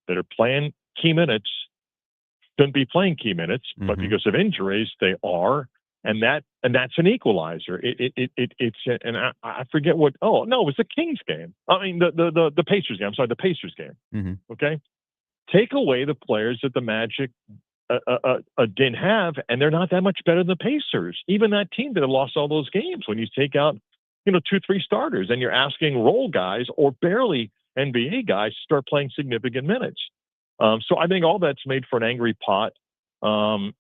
that are playing key minutes shouldn't be playing key minutes, but because of injuries, they are, and that's an equalizer. I forget what. Oh no, it was the Kings game. I mean the Pacers game. I'm sorry, the Pacers game. Mm-hmm. Okay, take away the players that the Magic didn't have, and they're not that much better than the Pacers. Even that team that have lost all those games, when you take out, 2-3 starters, and you're asking role guys or barely NBA guys to start playing significant minutes. So I think all that's made for an angry pot. And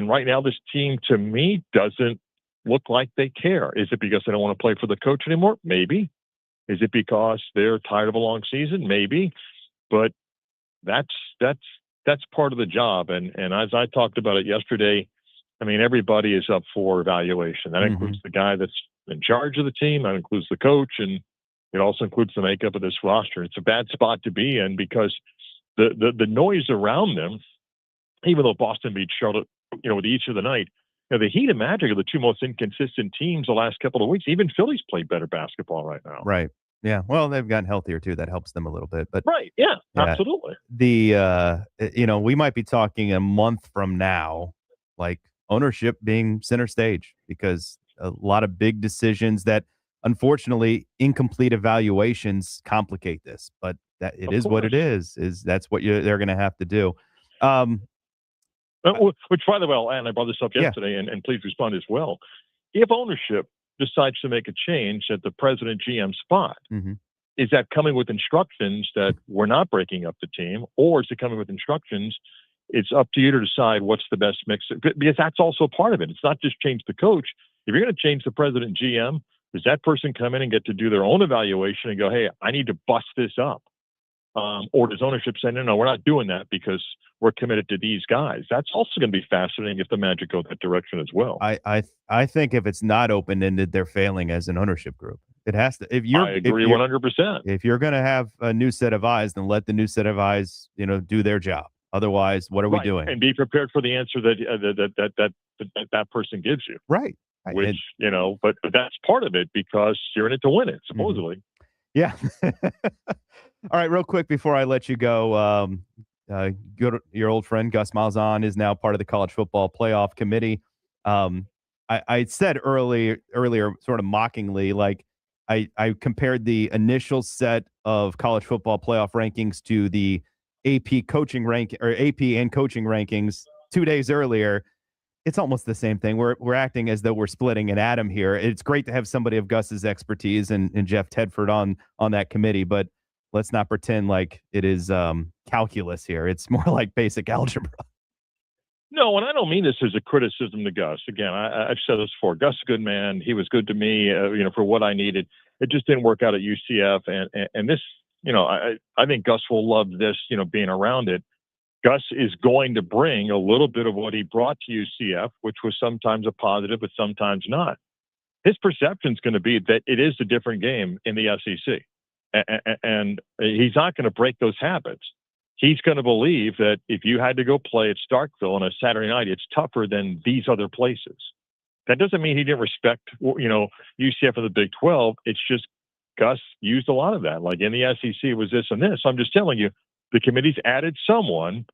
right now, this team, to me, doesn't look like they care. Is it because they don't want to play for the coach anymore? Maybe. Is it because they're tired of a long season? Maybe. But that's part of the job. And as I talked about it yesterday, I mean, everybody is up for evaluation. That includes the guy that's in charge of the team. That includes the coach, and it also includes the makeup of this roster. It's a bad spot to be in because the noise around them, even though Boston beat Charlotte, with each of the night, the Heat and Magic are the two most inconsistent teams the last couple of weeks. Even Philly's played better basketball right now. Right. Yeah. Well, they've gotten healthier too. That helps them a little bit. But right. Yeah. Absolutely. We might be talking a month from now, like ownership being center stage, because a lot of big decisions that, unfortunately, incomplete evaluations complicate this. But that it is what it is. That's what they're going to have to do. Which, by the way, and I brought this up yesterday, and please respond as well. If ownership decides to make a change at the president GM spot, is that coming with instructions that we're not breaking up the team, or is it coming with instructions? It's up to you to decide what's the best mix, because that's also part of it. It's not just change the coach. If you're going to change the president GM, does that person come in and get to do their own evaluation and go, hey, I need to bust this up? Or does ownership say, no, we're not doing that because we're committed to these guys? That's also going to be fascinating if the Magic go that direction as well. I think if it's not open-ended, they're failing as an ownership group. It has to. I agree 100%. If you're going to have a new set of eyes, then let the new set of eyes, do their job. Otherwise, what are we doing? And be prepared for the answer that person gives you. Right. Which, but that's part of it because you're in it to win it, supposedly. Yeah. All right, real quick before I let you go, your old friend Gus Malzahn is now part of the College Football Playoff Committee. I said earlier, sort of mockingly, like I compared the initial set of college football playoff rankings to the AP coaching rank or AP and coaching rankings 2 days earlier. It's almost the same thing. We're acting as though we're splitting an atom here. It's great to have somebody of Gus's expertise and Jeff Tedford on that committee, but let's not pretend like it is calculus here. It's more like basic algebra. No, and I don't mean this as a criticism to Gus. Again, I've said this before. Gus is a good man. He was good to me, for what I needed. It just didn't work out at UCF, and this, I think Gus will love this, being around it. Gus is going to bring a little bit of what he brought to UCF, which was sometimes a positive, but sometimes not. His perception is going to be that it is a different game in the SEC. And he's not going to break those habits. He's going to believe that if you had to go play at Starkville on a Saturday night, it's tougher than these other places. That doesn't mean he didn't respect, UCF and the Big 12. It's just Gus used a lot of that. Like in the SEC, it was this and this. I'm just telling you, the committee's added someone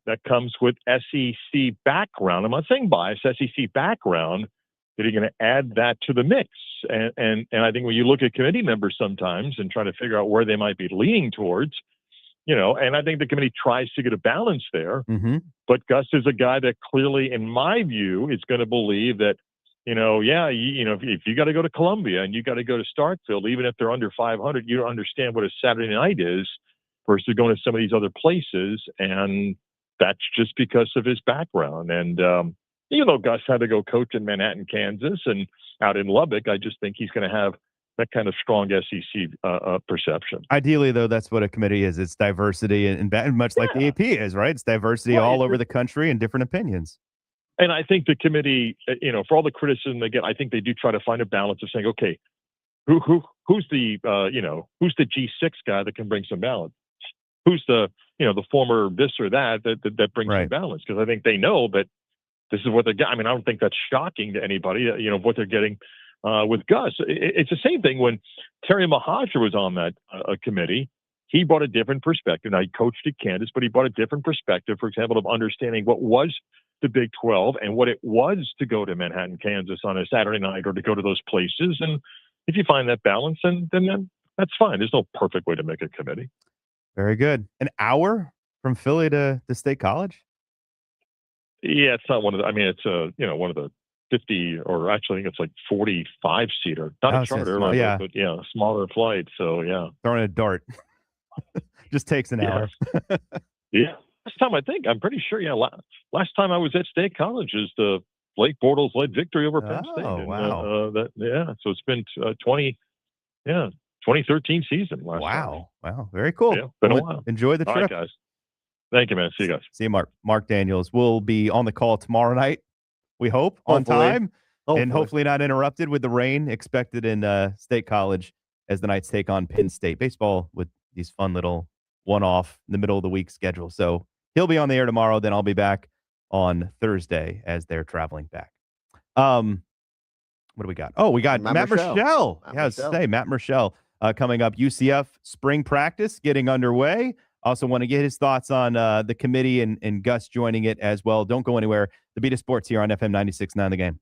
that comes with SEC background. I'm not saying bias, SEC background, that are going to add that to the mix. And I think when you look at committee members sometimes and try to figure out where they might be leaning towards, and I think the committee tries to get a balance there. But Gus is a guy that clearly, in my view, is going to believe that, if you got to go to Columbia and you got to go to Starkville, even if they're under 500, you don't understand what a Saturday night is versus going to some of these other places. And that's just because of his background. And even though Gus had to go coach in Manhattan, Kansas, and out in Lubbock, I just think he's going to have that kind of strong SEC perception. Ideally, though, that's what a committee is. It's diversity, and much like the AP is, right? It's diversity all over the country and different opinions. And I think the committee, for all the criticism they get, I think they do try to find a balance of saying, okay, who's the G6 guy that can bring some balance? Who's the former this or that brings some balance? Because I think they know that this is what they're getting. I mean, I don't think that's shocking to anybody, what they're getting with Gus. It's the same thing when Terry Mahajer was on that committee. He brought a different perspective. Now, he coached at Kansas, but he brought a different perspective, for example, of understanding what was the Big 12 and what it was to go to Manhattan, Kansas on a Saturday night or to go to those places. And if you find that balance, then that's fine. There's no perfect way to make a committee. Very good. An hour from Philly to State College? Yeah, it's not one of the. I mean, it's one of the 50, or actually, I think it's like 45 seater, not Oh, a so charter, small, yeah. but a smaller flight. So yeah, Throwing a dart just takes an hour. yeah. Last time I'm pretty sure. Yeah, last time I was at State College is the Blake Bortles led victory over Penn State. Oh, And, wow. so it's been 2013 season last time. Wow. Very cool. Yeah, been a while. Enjoy the All trip. right, guys. Thank you, man. See you guys. See you, Mark. Marc Daniels will be on the call tomorrow night, we hope, on time. And hopefully not interrupted with the rain expected in State College as the Knights take on Penn State. Baseball with these fun little one-off in the middle of the week schedule. So he'll be on the air tomorrow. Then I'll be back on Thursday as they're traveling back. What do we got? Oh, we got Matt Murschel. Matt Murschel coming up. UCF spring practice getting underway. Also want to get his thoughts on the committee and Gus joining it as well. Don't go anywhere. The Beat of Sports here on FM 96.9 The Game.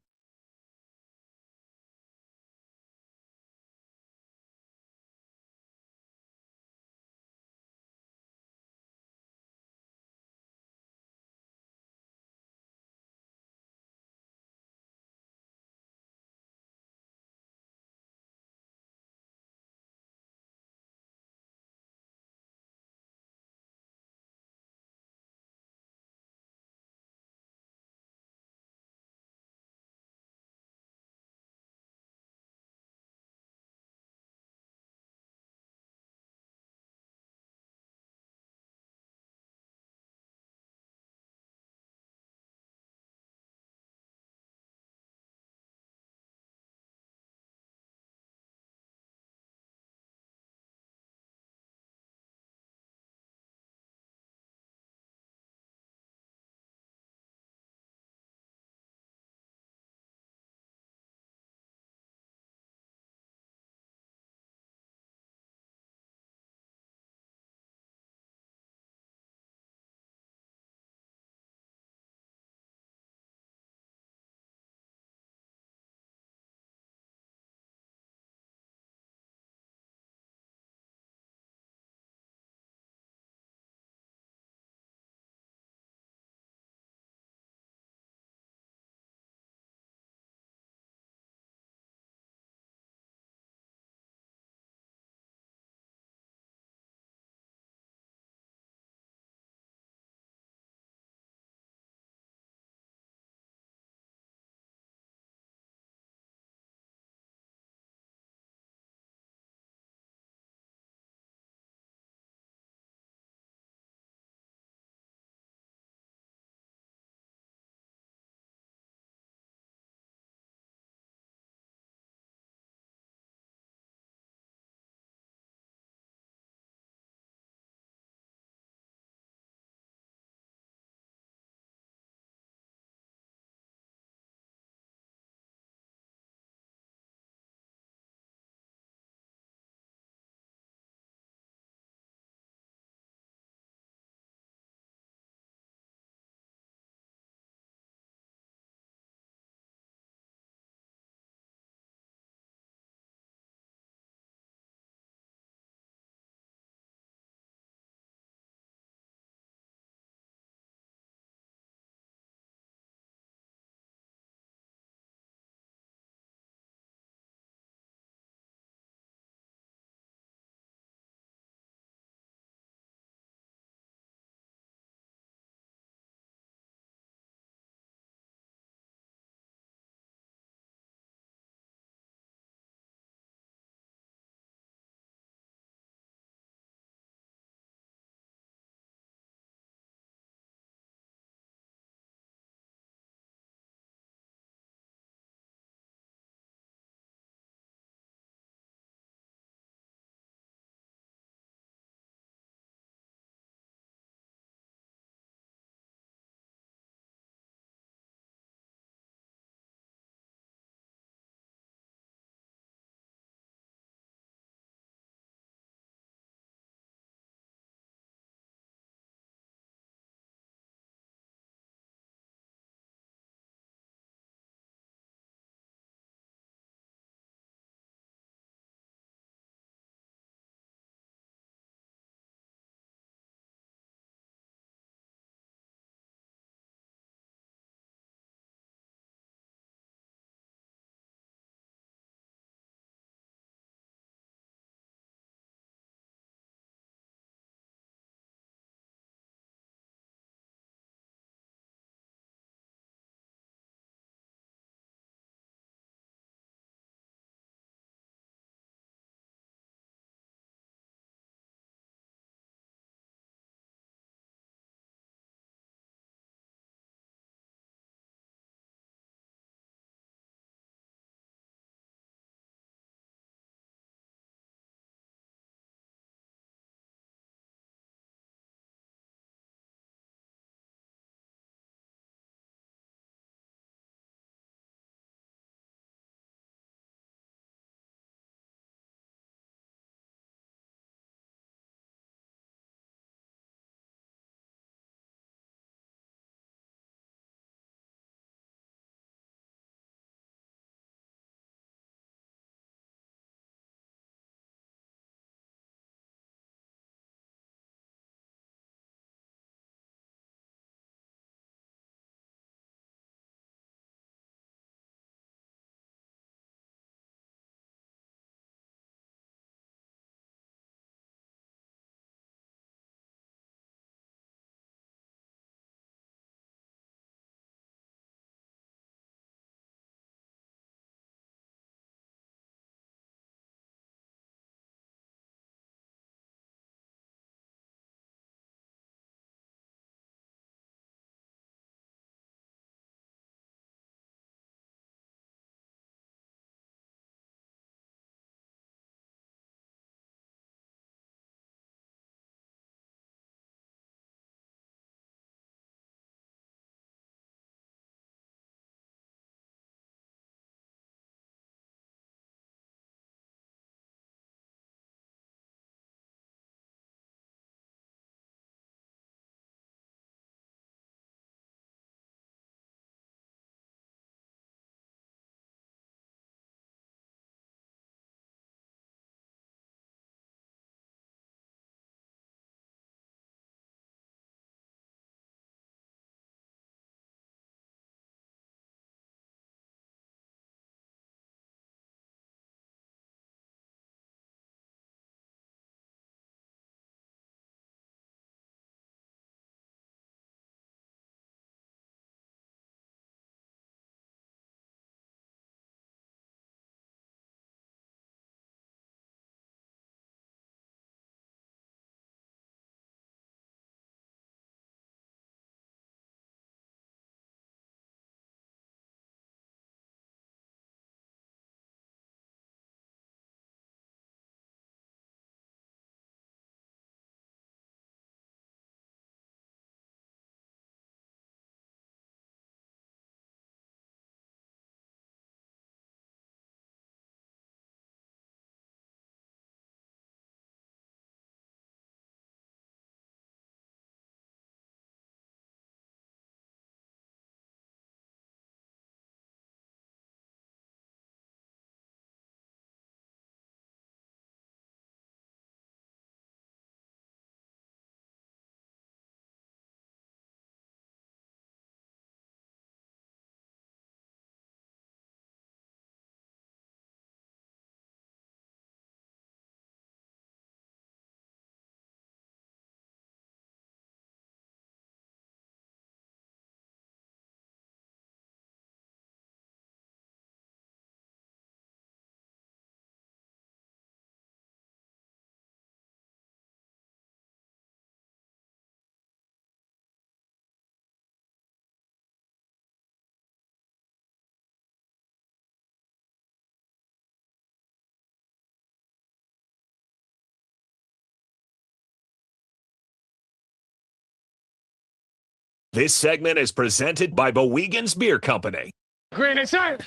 This segment is presented by Bowegan's Beer Company. Green inside.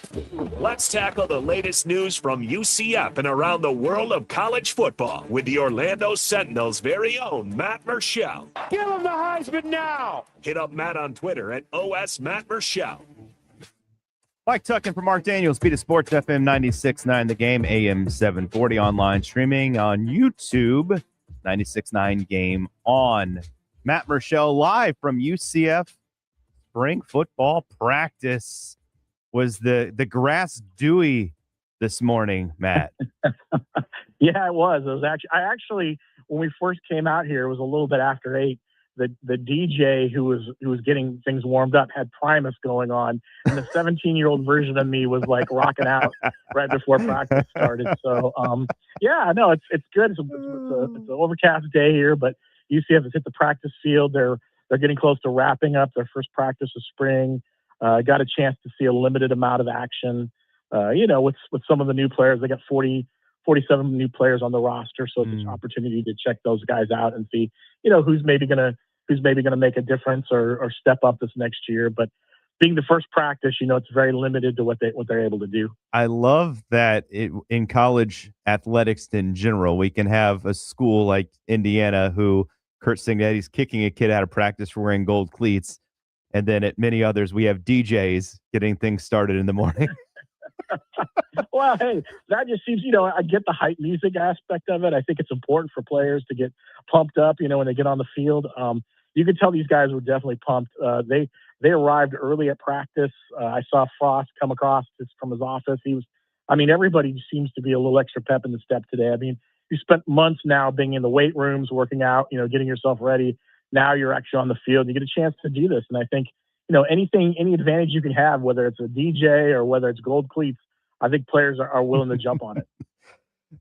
Let's tackle the latest news from UCF and around the world of college football with the Orlando Sentinel's very own Matt Murchell. Give him the Heisman now. Hit up Matt on Twitter at OS Matt Murchell. Mike Tuckin from Marc Daniels, Beat of Sports, FM 96.9 The Game, AM 740, online streaming on YouTube, 96.9 Game on. Matt Murchell live from UCF spring football practice. Was the grass dewy this morning, Matt? Yeah, it was. It was actually when we first came out here, it was a little bit after 8. The DJ who was getting things warmed up had Primus going on, and the 17-year-old version of me was like rocking out right before practice started. So yeah, no, it's good. It's an overcast day here, but UCF has hit the practice field. They're getting close to wrapping up their first practice of spring. Got a chance to see a limited amount of action. With some of the new players, they got 47 new players on the roster, so it's an opportunity to check those guys out and see, who's maybe gonna make a difference or step up this next year. But being the first practice, it's very limited to what they're able to do. I love that in college athletics in general, we can have a school like Indiana who Kurt Signetti's kicking a kid out of practice for wearing gold cleats. And then at many others, we have DJs getting things started in the morning. Well, hey, that just seems, I get the hype music aspect of it. I think it's important for players to get pumped up, when they get on the field. You could tell these guys were definitely pumped. They arrived early at practice. I saw Frost come across from his office. Everybody seems to be a little extra pep in the step today. You spent months now being in the weight rooms, working out, getting yourself ready. Now you're actually on the field. You get a chance to do this. And I think, any advantage you can have, whether it's a DJ or whether it's gold cleats, I think players are willing to jump on it.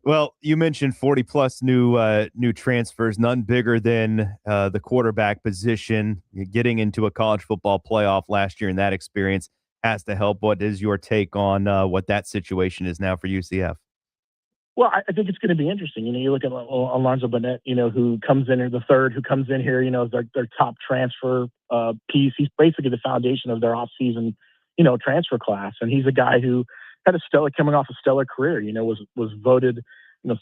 Well, you mentioned 40-plus new transfers, none bigger than the quarterback position. Getting into a college football playoff last year and that experience has to help. What is your take on what that situation is now for UCF? Well, I think it's going to be interesting. You look at Alonzo Burnett, who comes in, or the third who comes in here, is their top transfer piece. He's basically the foundation of their offseason, transfer class. And he's a guy who had coming off a stellar career, was voted,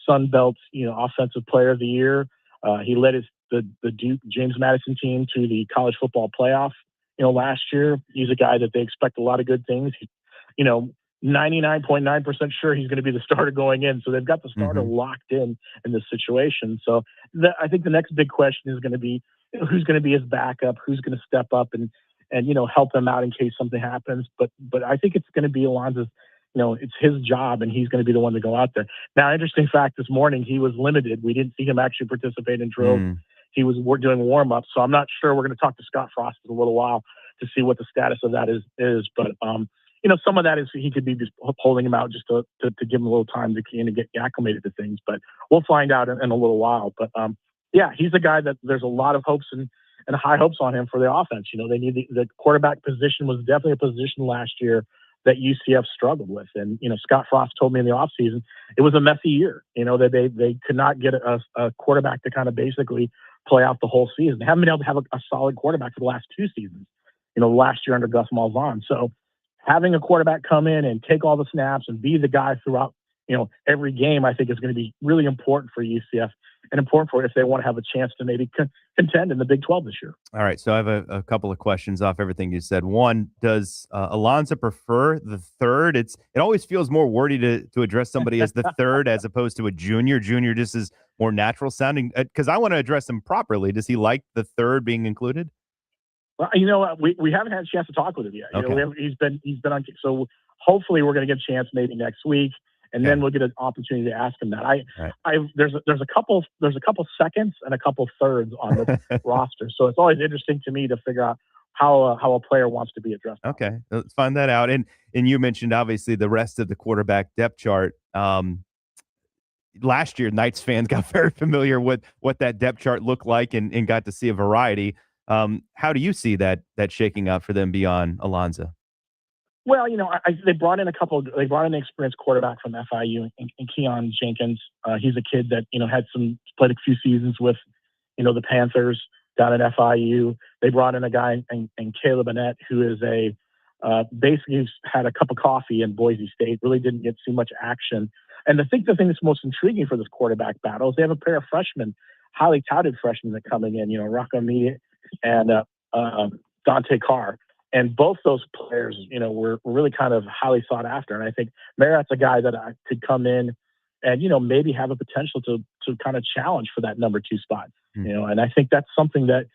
Sun Belt, offensive player of the year. He led the Duke James Madison team to the college football playoff, last year. He's a guy that they expect a lot of good things. 99.9% sure he's going to be the starter going in. So they've got the starter locked in this situation. So I think the next big question is going to be, who's going to be his backup, who's going to step up and help him out in case something happens. But I think it's going to be Alonzo's, it's his job, and he's going to be the one to go out there. Now, interesting fact, this morning he was limited. We didn't see him actually participate in drills. He was doing warm-ups. So I'm not sure. We're going to talk to Scott Frost in a little while to see what the status of that is. But some of that is he could be just holding him out just to give him a little time to kind of get acclimated to things. But we'll find out in a little while. But yeah, he's a guy that there's a lot of hopes and high hopes on him for the offense. They need the quarterback position was definitely a position last year that UCF struggled with. And, Scott Frost told me in the offseason, it was a messy year, that they could not get a quarterback to kind of basically play out the whole season. They haven't been able to have a solid quarterback for the last 2 seasons, last year under Gus Malzahn. So having a quarterback come in and take all the snaps and be the guy throughout, every game, I think is going to be really important for UCF and important for if they want to have a chance to maybe contend in the Big 12 this year. All right, so I have a couple of questions off everything you said. One, does Alonzo prefer the third? It always feels more wordy to address somebody as the third as opposed to a junior. Junior just is more natural sounding. Because I want to address him properly. Does he like the third being included? Well, we haven't had a chance to talk with him yet. Okay. He's been on. So hopefully we're going to get a chance maybe next week. And then we'll get an opportunity to ask him that. There's a couple seconds and a couple thirds on this roster, so it's always interesting to me to figure out how a player wants to be addressed. Okay, let's find that out. And you mentioned obviously the rest of the quarterback depth chart. Last year, Knights fans got very familiar with what that depth chart looked like and got to see a variety. How do you see that shaking out for them beyond Alonzo? Well, they brought in an experienced quarterback from FIU and Keon Jenkins. He's a kid that, played a few seasons with, the Panthers. down at FIU. They brought in a guy and Caleb Annett, who is basically had a cup of coffee in Boise State, really didn't get too much action. And I think the thing that's most intriguing for this quarterback battle is they have a pair of freshmen, highly touted freshmen that coming in, Rocco Meade and Dante Carr. And both those players, were really kind of highly sought after. And I think Marriott's a guy that could come in and, maybe have a potential to kind of challenge for that number 2 spot. And I think that's something that,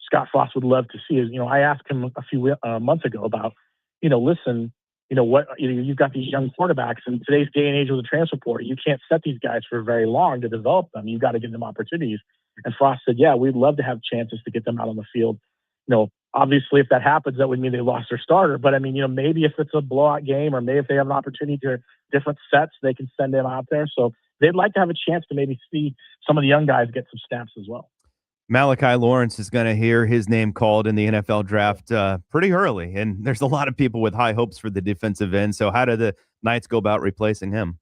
Scott Frost would love to see. Is, I asked him a few months ago about, listen, you've got these young quarterbacks in today's day and age with the transfer portal. You can't set these guys for very long to develop them. You've got to give them opportunities. And Frost said, yeah, we'd love to have chances to get them out on the field. Obviously, if that happens, that would mean they lost their starter. But I mean, maybe if it's a blowout game, or maybe if they have an opportunity to different sets, they can send them out there. So they'd like to have a chance to maybe see some of the young guys get some snaps as well. Malachi Lawrence is going to hear his name called in the NFL draft pretty early, and there's a lot of people with high hopes for the defensive end. So how do the Knights go about replacing him?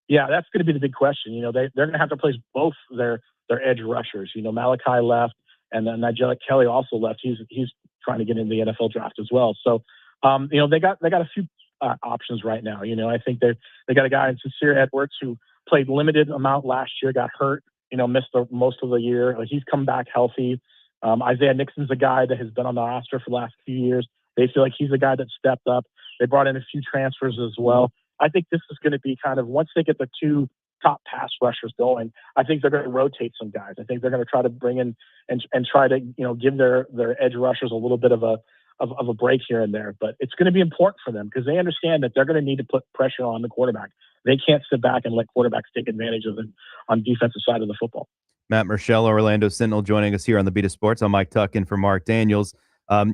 Yeah, that's going to be the big question. They're going to have to replace both their edge rushers. Malachi left, and then Nigel Kelly also left. He's trying to get into the NFL draft as well. So, they got a few options right now. I think they got a guy in Sincere Edwards who played limited amount last year, got hurt. Missed most of the year. He's come back healthy. Isaiah Nixon's a guy that has been on the roster for the last few years. They feel like he's a guy that stepped up. They brought in a few transfers as well. I think this is going to be kind of, once they get the 2 top pass rushers going, I think they're going to rotate some guys. I think they're going to try to bring in and try to, give their edge rushers a little bit of a break here and there. But it's going to be important for them because they understand that they're going to need to put pressure on the quarterback. They can't sit back and let quarterbacks take advantage of it on the defensive side of the football. Matt Murschel, Orlando Sentinel, joining us here on the Beat of Sports. I'm Mike Tuck in for Marc Daniels.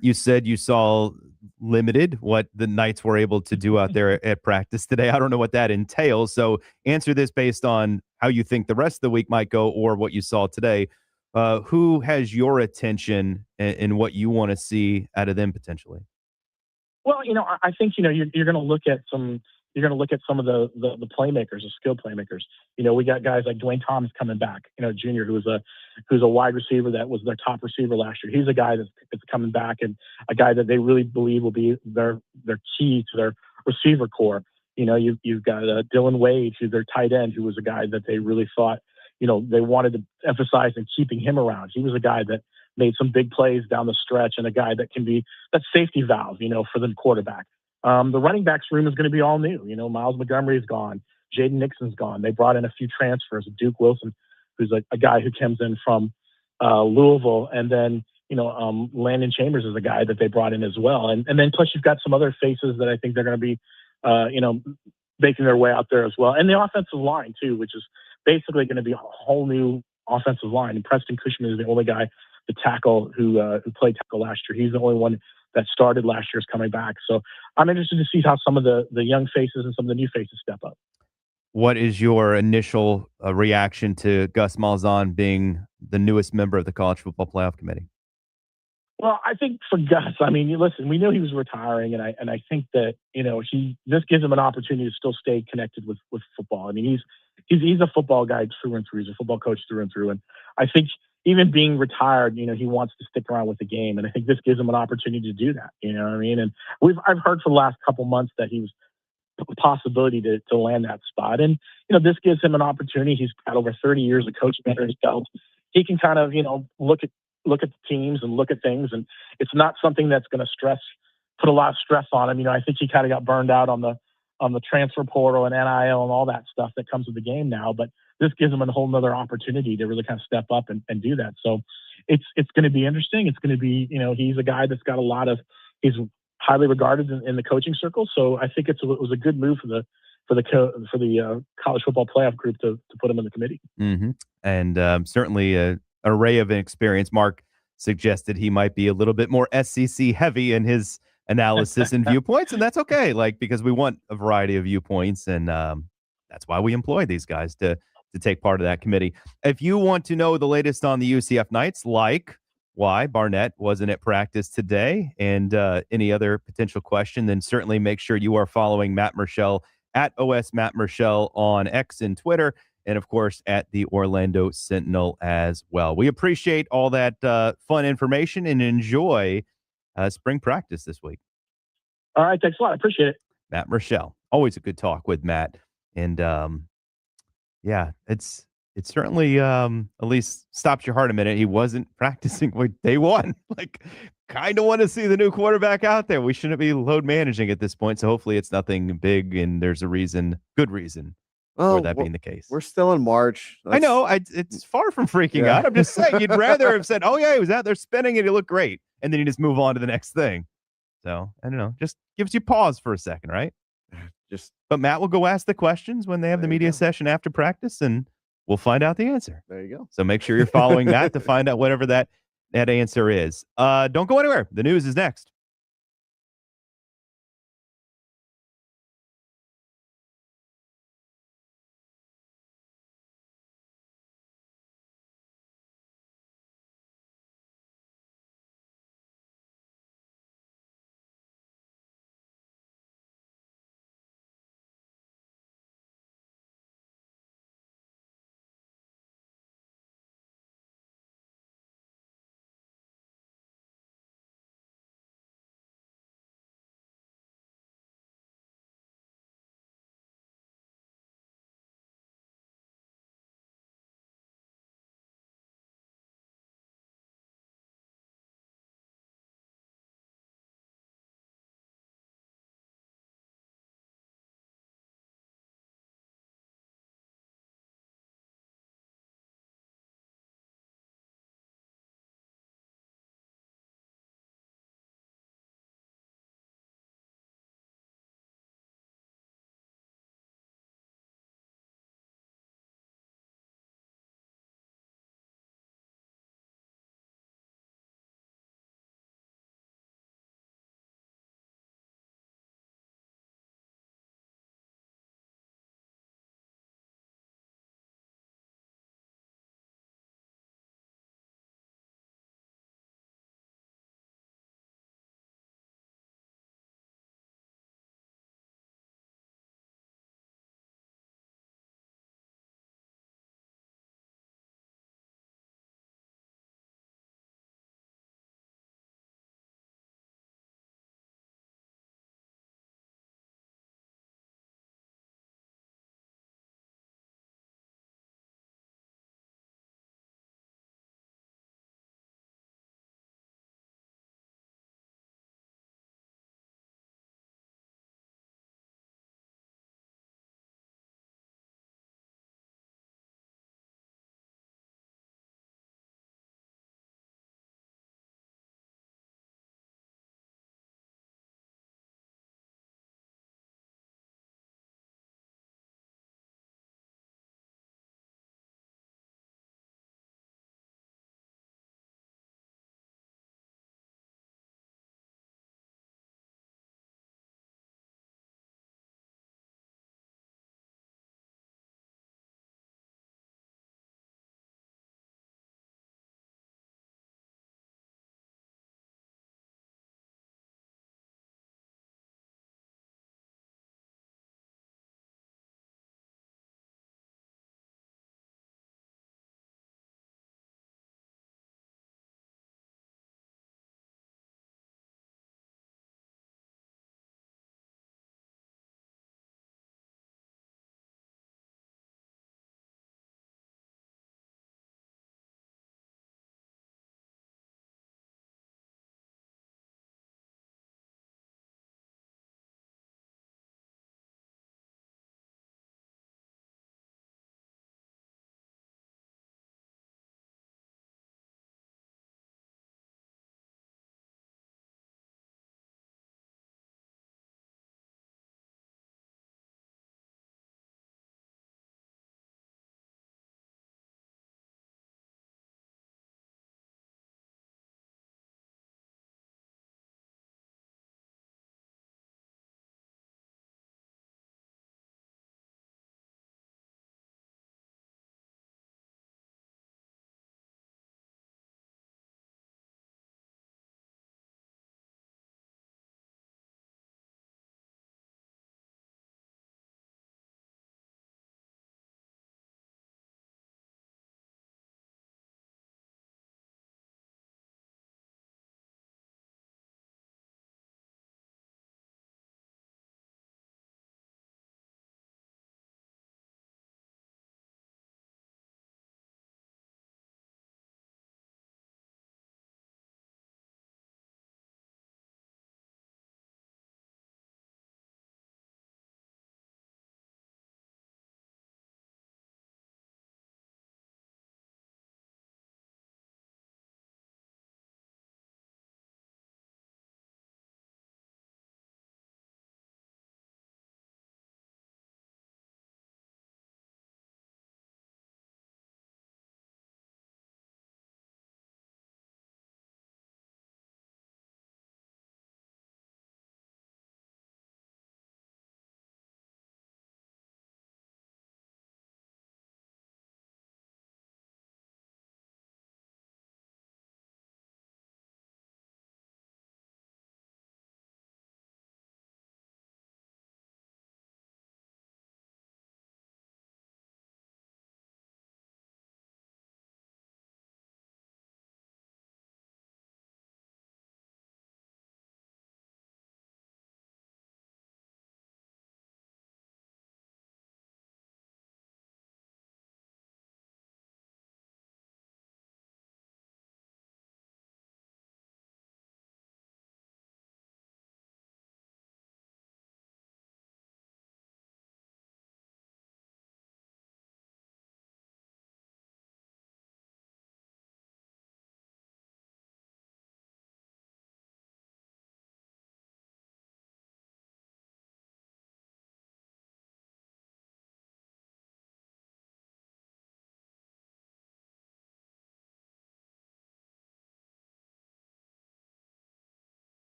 You said you saw limited what the Knights were able to do out there at practice today. I don't know what that entails. So answer this based on how you think the rest of the week might go or what you saw today. Who has your attention and what you want to see out of them potentially? Well, I think, you're going to look at some of the playmakers, the skilled playmakers. We got guys like Dwayne Thomas coming back, junior, who's a wide receiver that was their top receiver last year. He's a guy that's coming back and a guy that they really believe will be their key to their receiver core. You've got Dylan Wade, who's their tight end, who was a guy that they really thought, they wanted to emphasize in keeping him around. He was a guy that made some big plays down the stretch and a guy that can be that safety valve, for the quarterback. The running backs room is going to be all new. Miles Montgomery's gone. Jaden Nixon's gone. They brought in a few transfers. Duke Wilson, who's a guy who comes in from Louisville. And then, Landon Chambers is a guy that they brought in as well. And then plus you've got some other faces that I think they're going to be, making their way out there as well. And the offensive line too, which is basically going to be a whole new offensive line. And Preston Cushman is the only guy, the tackle who played tackle last year. He's the only one that started last year is coming back. So I'm interested to see how some of the young faces and some of the new faces step up. What is your initial reaction to Gus Malzahn being the newest member of the College Football Playoff Committee? Well, I think for Gus, listen, we knew he was retiring, and I think that this gives him an opportunity to still stay connected with football. He's a football guy through and through. He's a football coach through and through, and I think even being retired, he wants to stick around with the game, and I think this gives him an opportunity to do that. And I've heard for the last couple months that he was a possibility to land that spot, and this gives him an opportunity. He's got over 30 years of coaching under his belt. He can kind of look at the teams and look at things, and it's not something that's going to put a lot of stress on him. I think he kind of got burned out on the transfer portal and NIL and all that stuff that comes with the game now, but this gives him a whole nother opportunity to really kind of step up and do that. So it's going to be interesting. It's going to be, he's a guy that's got he's highly regarded in the coaching circle. So I think it was a good move for the college football playoff group to put him in the committee. Mm-hmm. And certainly an array of experience. Mark suggested he might be a little bit more SEC heavy in his analysis and viewpoints, and that's okay. Because we want a variety of viewpoints, and that's why we employ these guys to take part of that committee. If you want to know the latest on the UCF Knights, like why Barnett wasn't at practice today and any other potential question, then certainly make sure you are following Matt Murschel at OS Matt Murschel on X and Twitter. and, of course, at the Orlando Sentinel as well. We appreciate all that fun information and enjoy spring practice this week. All right. Thanks a lot. I appreciate it. Matt Rochelle. Always a good talk with Matt. And, yeah, it certainly at least stops your heart a minute. He wasn't practicing with day one. Like, kind of want to see the new quarterback out there. We shouldn't be load managing at this point. So hopefully it's nothing big and there's a good reason for that being the case. We're still in March. I know. It's far from freaking out. I'm just saying you'd rather have said, oh, yeah, he was out there spinning and he looked great. And then you just move on to the next thing. So I don't know. Just gives you pause for a second, right? But Matt will go ask the questions when they have the media session after practice, and we'll find out the answer. There you go. So make sure you're following Matt to find out whatever that answer is. Don't go anywhere. The news is next.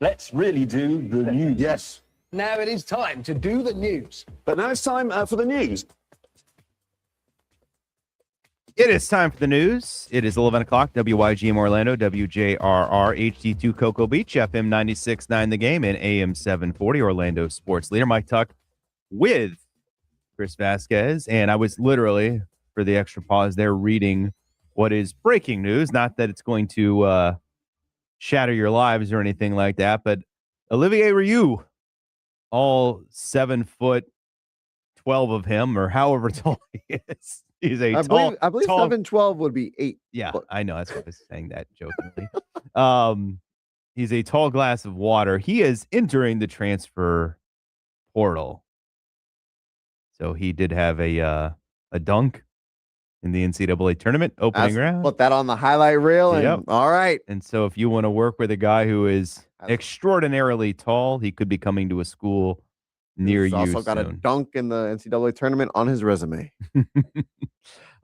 Let's really do the news. Yes. Now it is time to do the news. But now it's time for the news. It is time for the news. It is 11 o'clock, WYGM Orlando, WJRR, HD2 Cocoa Beach, FM 96.9 The Game, and AM 740, Orlando sports leader Mike Tuck with Chris Vasquez. And I was literally, for the extra pause there, reading what is breaking news. Not that it's going to shatter your lives or anything like that, but Olivier Rioux, all 7 foot 12 of him, or however tall he is. He's a I tall. believe tall, 7'12" would be 8. Yeah, foot. I know. That's why I was saying that jokingly. He's a tall glass of water. He is entering the transfer portal. So he did have a dunk in the NCAA tournament opening round. Put that on the highlight reel. And, Yep. All right. And so if you want to work with a guy who is extraordinarily tall, he could be coming to a school near He's you also got a soon. dunk in the NCAA tournament on his resume.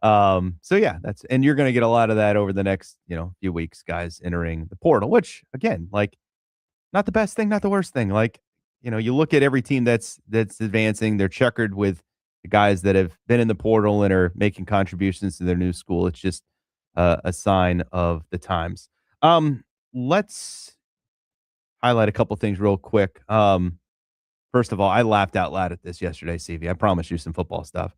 So yeah, and you're going to get a lot of that over the next, few weeks, guys entering the portal, which again, like, not the best thing, not the worst thing. Like, you look at every team that's advancing, they're checkered with the guys that have been in the portal and are making contributions to their new school. It's just a sign of the times. Let's highlight a couple things real quick. First of all, I laughed out loud at this yesterday, CV. I promised you some football stuff.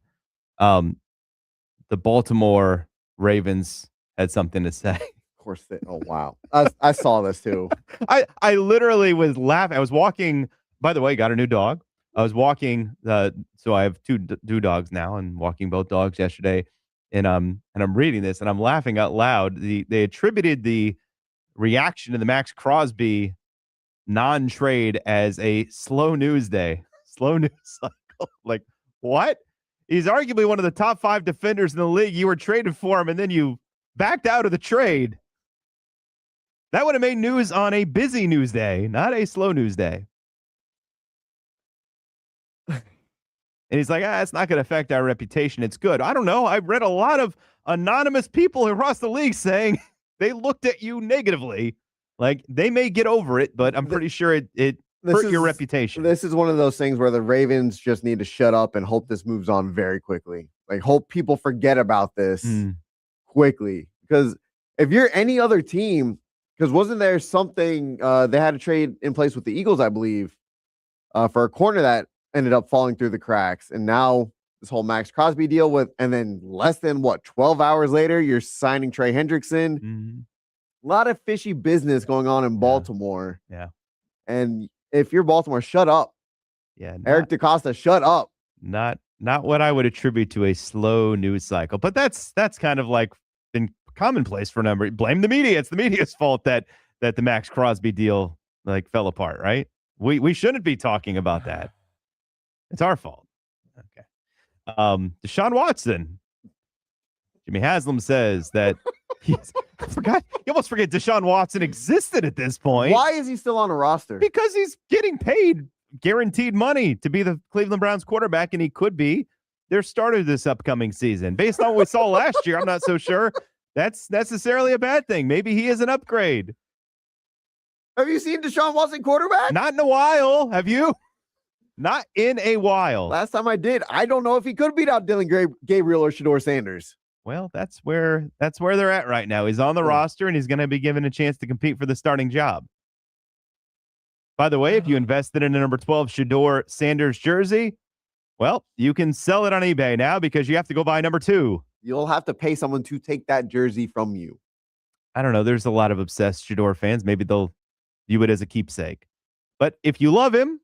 The Baltimore Ravens had something to say. Of course. Oh, wow. I saw this too. I literally was laughing. I was walking, by the way, got a new dog. I was walking, so I have two dogs now, and walking both dogs yesterday. And I'm reading this, and I'm laughing out loud. They attributed the reaction to the Max Crosby non-trade as a slow news day. Slow news cycle. Like, what? He's arguably one of the top 5 defenders in the league. You were traded for him, and then you backed out of the trade. That would have made news on a busy news day, not a slow news day. And he's like, it's not going to affect our reputation. It's good. I don't know. I've read a lot of anonymous people across the league saying they looked at you negatively. Like, they may get over it, but I'm pretty sure it hurt your reputation. This is one of those things where the Ravens just need to shut up and hope this moves on very quickly. Like, hope people forget about this quickly. Because if you're any other team, because wasn't there something they had a trade in place with the Eagles, I believe, for a corner that ended up falling through the cracks. And now this whole Max Crosby deal and then less than 12 hours later, you're signing Trey Hendrickson. Mm-hmm. A lot of fishy business going on in Baltimore. Yeah. And if you're Baltimore, shut up. Yeah. Eric DaCosta, shut up. Not what I would attribute to a slow news cycle, but that's kind of like been commonplace for a number. Blame the media. It's the media's fault that the Max Crosby deal fell apart, right? We shouldn't be talking about that. It's our fault. Okay. Deshaun Watson. Jimmy Haslam says that you almost forget Deshaun Watson existed at this point. Why is he still on a roster? Because he's getting paid guaranteed money to be the Cleveland Browns quarterback, and he could be their starter this upcoming season. Based on what we saw last year, I'm not so sure that's necessarily a bad thing. Maybe he is an upgrade. Have you seen Deshaun Watson quarterback? Not in a while. Have you? Not in a while. Last time I did, I don't know if he could beat out Dylan Gabriel or Shador Sanders. Well, that's where they're at right now. He's on the roster, and he's going to be given a chance to compete for the starting job. By the way, if you invested in a number 12 Shador Sanders jersey, well, you can sell it on eBay now because you have to go buy number 2. You'll have to pay someone to take that jersey from you. I don't know. There's a lot of obsessed Shador fans. Maybe they'll view it as a keepsake. But if you love him,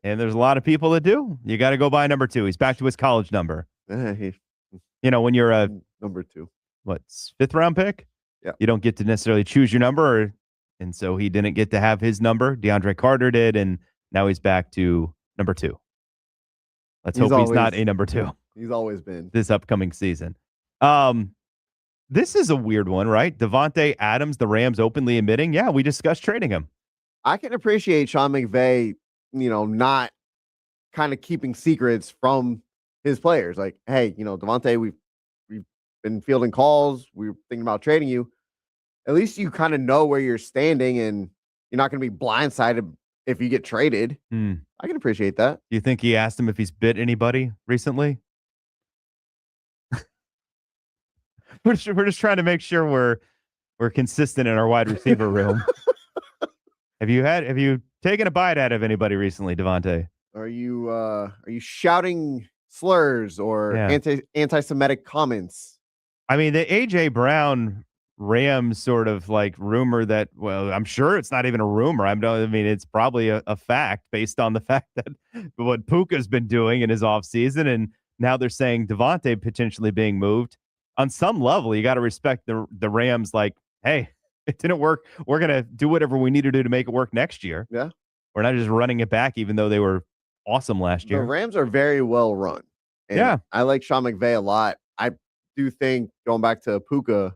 and there's a lot of people that do, you got to go buy number 2. He's back to his college number. When you're a number 2, 5th round pick, you don't get to necessarily choose your number, and so he didn't get to have his number. DeAndre Carter did, and now he's back to number 2. Let's hope he's not a number 2. He's always been this upcoming season. This is a weird one, right? Devontae Adams, the Rams openly admitting, we discussed trading him. I can appreciate Sean McVay, not kind of keeping secrets from his players. Like, hey, Devontae, we've been fielding calls. We were thinking about trading you. At least you kind of know where you're standing, and You're not going to be blindsided if you get traded. Hmm. I can appreciate that. Do you think he asked him if he's bit anybody recently? We're just trying to make sure we're consistent in our wide receiver room. Have you taken a bite out of anybody recently, Devontae? Are you shouting slurs or Yeah. anti-Semitic comments? I mean, the AJ Brown Rams sort of like rumor that, well, I'm sure it's not even a rumor. I mean, it's probably a fact based on the fact that what Puka's been doing in his offseason, and now they're saying Devontae potentially being moved. On some level, you got to respect the Rams. Like, hey, it didn't work. We're gonna do whatever we need to do to make it work next year. Yeah, we're not just running it back, even though they were awesome last year. The Rams are very well run. And yeah, I like Sean McVay a lot. I do think going back to Puka,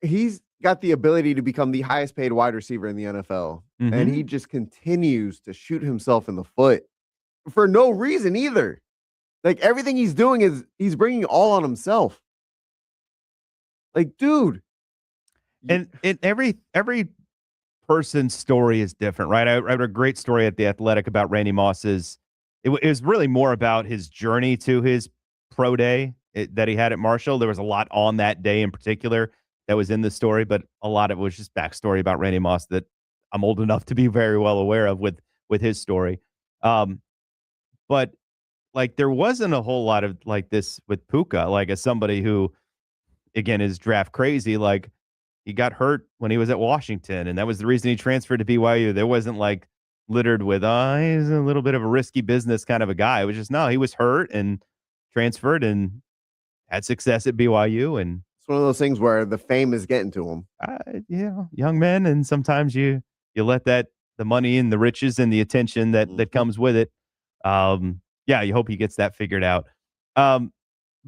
he's got the ability to become the highest paid wide receiver in the NFL. Mm-hmm. And he just continues to shoot himself in the foot for no reason either. Like everything he's doing is he's bringing all on himself. Like, dude. And every person's story is different, right? I read a great story at The Athletic about Randy Moss's. It was really more about his journey to his pro day that he had at Marshall. There was a lot on that day in particular that was in the story, but a lot of it was just backstory about Randy Moss that I'm old enough to be very well aware of with his story. But like there wasn't a whole lot of like this with Puka, like as somebody who, again, is draft crazy. Like he got hurt when he was at Washington, and that was the reason he transferred to BYU. There wasn't like littered with, he's a little bit of a risky business kind of a guy. It was just, no, he was hurt and transferred and had success at BYU. And it's one of those things where the fame is getting to him. Young men, and sometimes you let the money and the riches and the attention that comes with it. You hope he gets that figured out.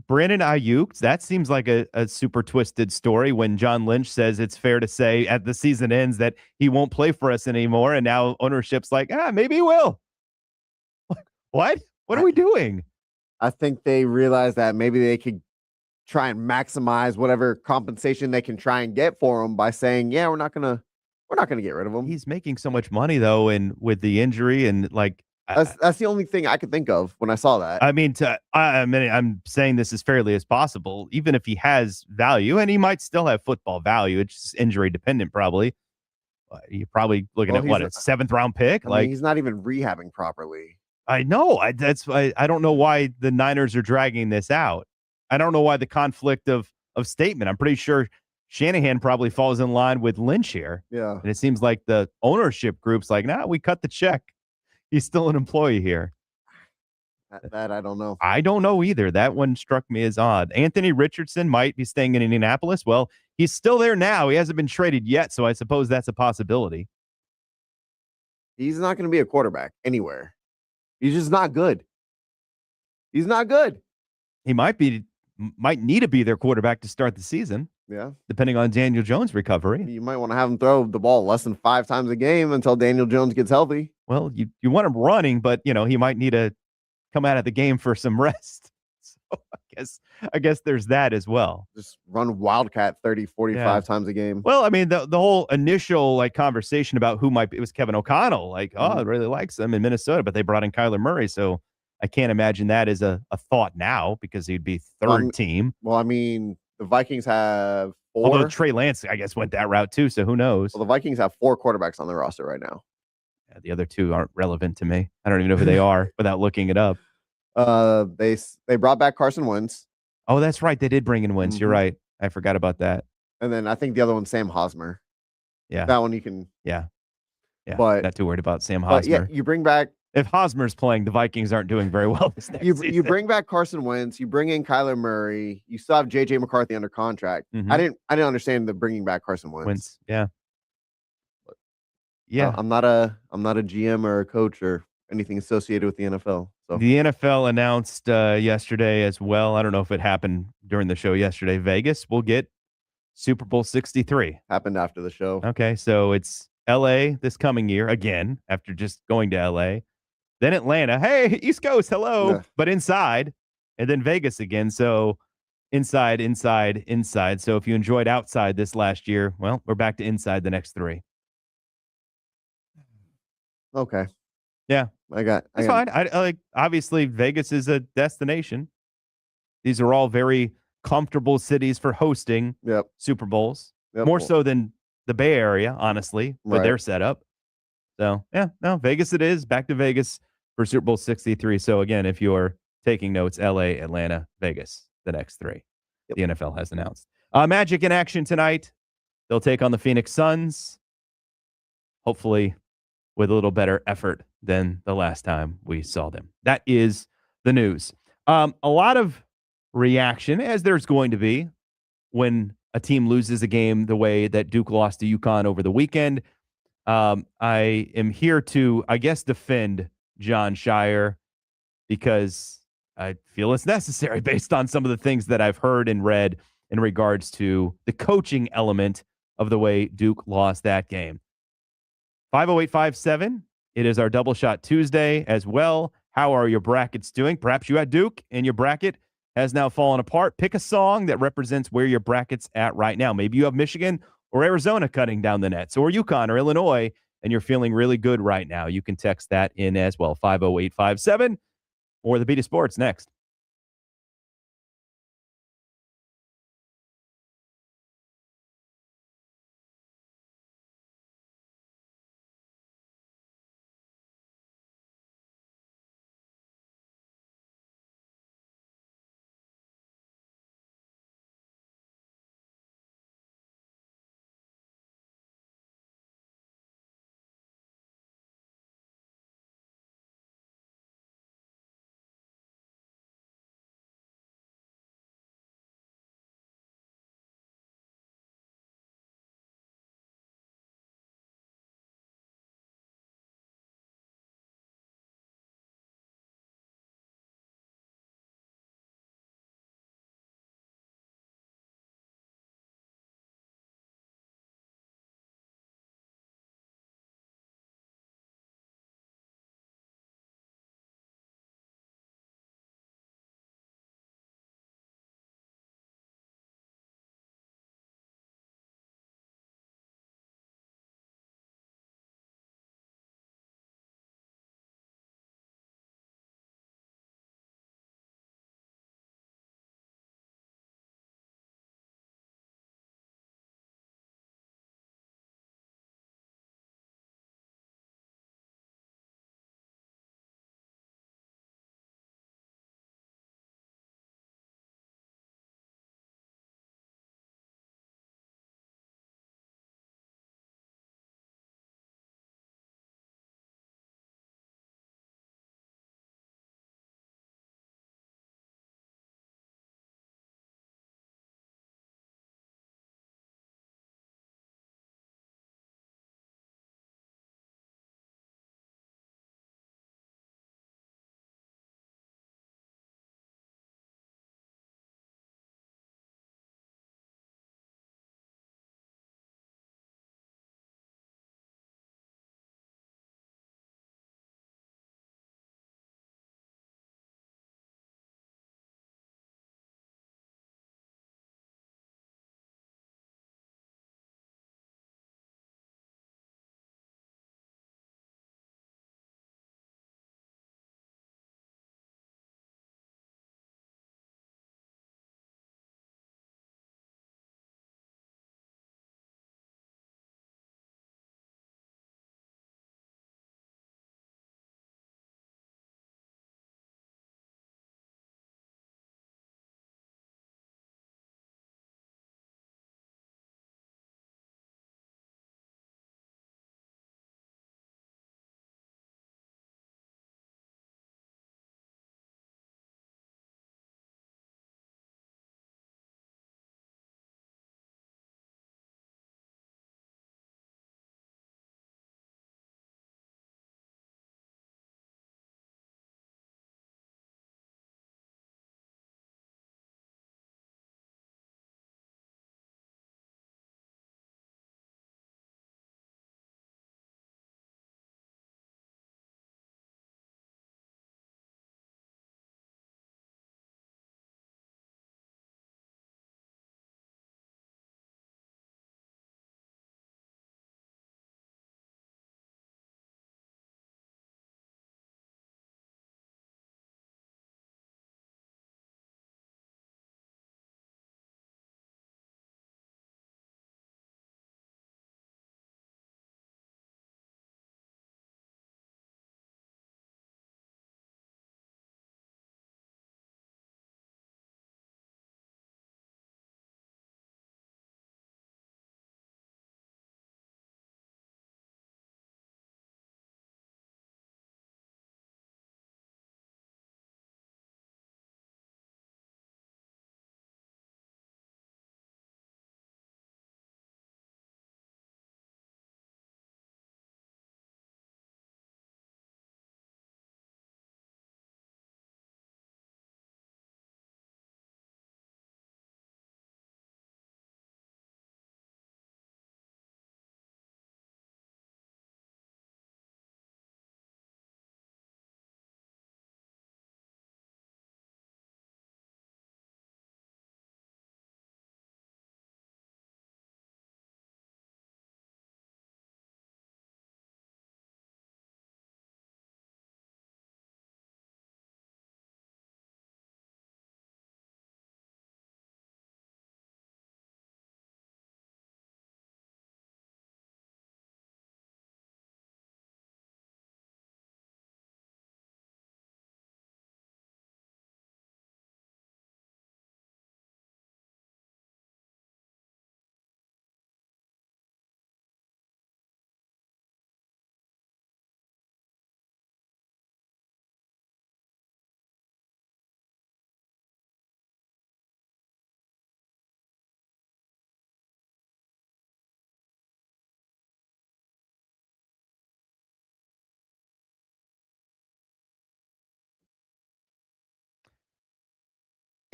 Brandon Ayuk, that seems like a super twisted story when John Lynch says it's fair to say at the season ends that he won't play for us anymore, and now ownership's like, maybe he will. What? What are we doing? I think they realize that maybe they could try and maximize whatever compensation they can try and get for him by saying, we're not gonna get rid of him. He's making so much money though, and with the injury and like. That's the only thing I could think of when I saw that. I mean, I'm saying this as fairly as possible. Even if he has value, and he might still have football value, it's just injury dependent, probably. You're probably looking at a 7th round pick. I mean, he's not even rehabbing properly. I know. I don't know why the Niners are dragging this out. I don't know why the conflict of statement. I'm pretty sure Shanahan probably falls in line with Lynch here. Yeah, and it seems like the ownership group's like, we cut the check. He's still an employee here. That I don't know. I don't know either. That one struck me as odd. Anthony Richardson might be staying in Indianapolis. Well, he's still there now. He hasn't been traded yet, so I suppose that's a possibility. He's not going to be a quarterback anywhere. He's just not good. He's not good. He might need to be their quarterback to start the season. Yeah. Depending on Daniel Jones' recovery. You might want to have him throw the ball less than 5 times a game until Daniel Jones gets healthy. Well, you want him running, but he might need to come out of the game for some rest. So I guess there's that as well. Just run Wildcat 30, 45 times a game. Well, I mean, the whole initial conversation about who might be, it was Kevin O'Connell. I really likes him in Minnesota, but they brought in Kyler Murray. So I can't imagine that as a thought now because he'd be third team. Well, I mean, the Vikings have 4. Although Trey Lance, I guess, went that route too. So who knows? Well, the Vikings have 4 quarterbacks on their roster right now. Yeah, the other 2 aren't relevant to me. I don't even know who they are without looking it up. They brought back Carson Wentz. Oh, that's right. They did bring in Wentz. You're right. I forgot about that. And then I think the other one's Sam Hosmer. Yeah. That one you can. Yeah. But not too worried about Sam Hosmer. You bring back. If Hosmer's playing, the Vikings aren't doing very well this next season. You bring back Carson Wentz. You bring in Kyler Murray. You still have J.J. McCarthy under contract. Mm-hmm. I didn't understand the bringing back Carson Wentz. Yeah. Yeah. I'm not a GM or a coach or anything associated with the NFL. So the NFL announced yesterday as well. I don't know if it happened during the show yesterday. Vegas will get Super Bowl 63. Happened after the show. Okay, so it's LA this coming year again after just going to LA. Then Atlanta. Hey, East Coast, hello. Yeah. But inside. And then Vegas again. So inside. So if you enjoyed outside this last year, well, we're back to inside the next 3. Okay. Yeah. I got That's fine. I like, obviously Vegas is a destination. These are all very comfortable cities for hosting Yep. Super Bowls. Yep. More so than the Bay Area, honestly, for Right. their setup. So, yeah, no, Vegas it is. Back to Vegas for Super Bowl 63. So, again, if you're taking notes, LA, Atlanta, Vegas, the next three. Yep. The NFL has announced. Magic in action tonight. They'll take on the Phoenix Suns. Hopefully with a little better effort than the last time we saw them. That is the news. A lot of reaction, as there's going to be when a team loses a game the way that Duke lost to UConn over the weekend. I am here to, I guess, defend John Shire because I feel it's necessary based on some of the things that I've heard and read in regards to the coaching element of the way Duke lost that game. 50857. It is our Double Shot Tuesday as well. How are your brackets doing? Perhaps you had Duke and your bracket has now fallen apart. Pick a song that represents where your bracket's at right now. Maybe you have Michigan or Arizona cutting down the nets, or UConn or Illinois, and you're feeling really good right now. You can text that in as well. 50857 or the Beat of Sports next.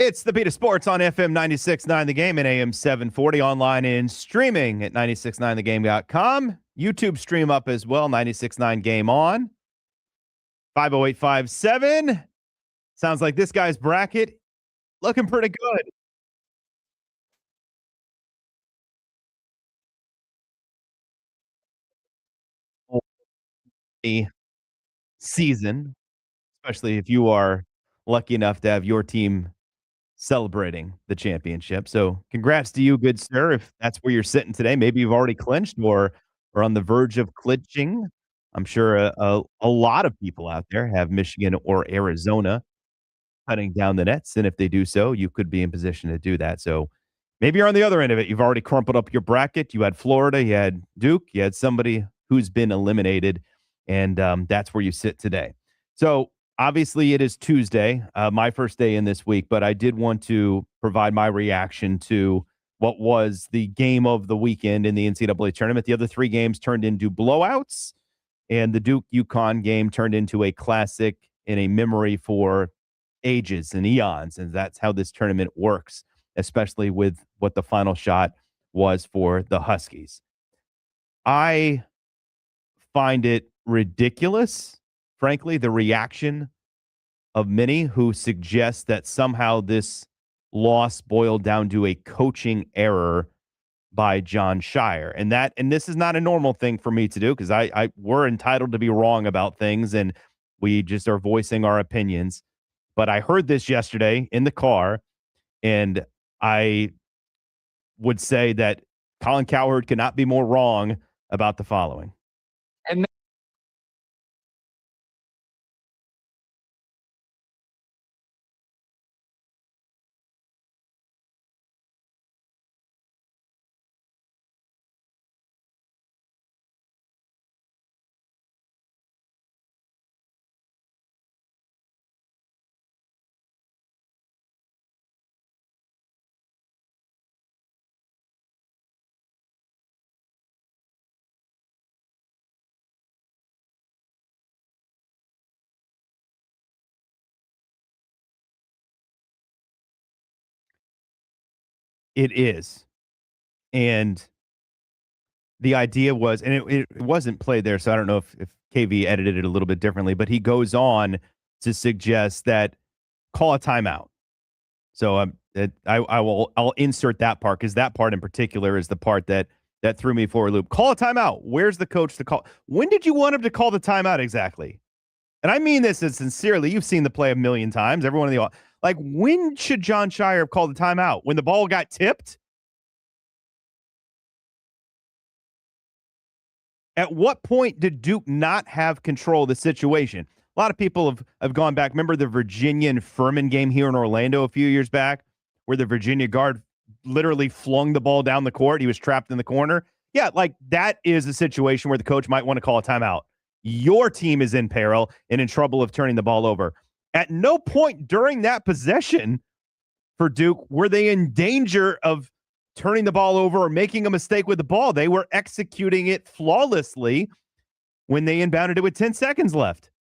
It's the Beat of Sports on FM 96.9 The Game and AM 740, online and streaming at 969thegame.com. YouTube stream up as well, 96.9 Game on. 50857. Sounds like this guy's bracket looking pretty good. The season, especially if you are lucky enough to have your team celebrating the championship. So congrats to you, good sir, if that's where you're sitting today. Maybe you've already clinched or are on the verge of clinching. I'm sure a lot of people out there have Michigan or Arizona cutting down the nets, and if they do so, you could be in position to do that. So maybe you're on the other end of it. You've already crumpled up your bracket. You had Florida, you had Duke, you had somebody who's been eliminated, and that's where you sit today. So obviously, it is Tuesday, my first day in this week, but I did want to provide my reaction to what was the game of the weekend in the NCAA tournament. The other three games turned into blowouts, and the Duke-UConn game turned into a classic and a memory for ages and eons, and that's how this tournament works, especially with what the final shot was for the Huskies. I find it ridiculous, frankly, the reaction of many who suggest that somehow this loss boiled down to a coaching error by Jon Scheyer. And this is not a normal thing for me to do, because we're entitled to be wrong about things, and we just are voicing our opinions. But I heard this yesterday in the car, and I would say that Colin Cowherd could not be more wrong about the following. And It is. And the idea was, and it wasn't played there, so I don't know if KV edited it a little bit differently, but he goes on to suggest that call a timeout. So I'll insert that part, because that part in particular is the part that threw me for a loop. Call a timeout. Where's the coach to call? When did you want him to call the timeout exactly? And I mean this as sincerely. You've seen the play a million times. Everyone in the like, when should Jon Scheyer have called the timeout? When the ball got tipped? At what point did Duke not have control of the situation? A lot of people have gone back. Remember the Virginia and Furman game here in Orlando a few years back, where the Virginia guard literally flung the ball down the court. He was trapped in the corner. Yeah, like that is a situation where the coach might want to call a timeout. Your team is in peril and in trouble of turning the ball over. At no point during that possession for Duke were they in danger of turning the ball over or making a mistake with the ball. They were executing it flawlessly when they inbounded it with 10 seconds left.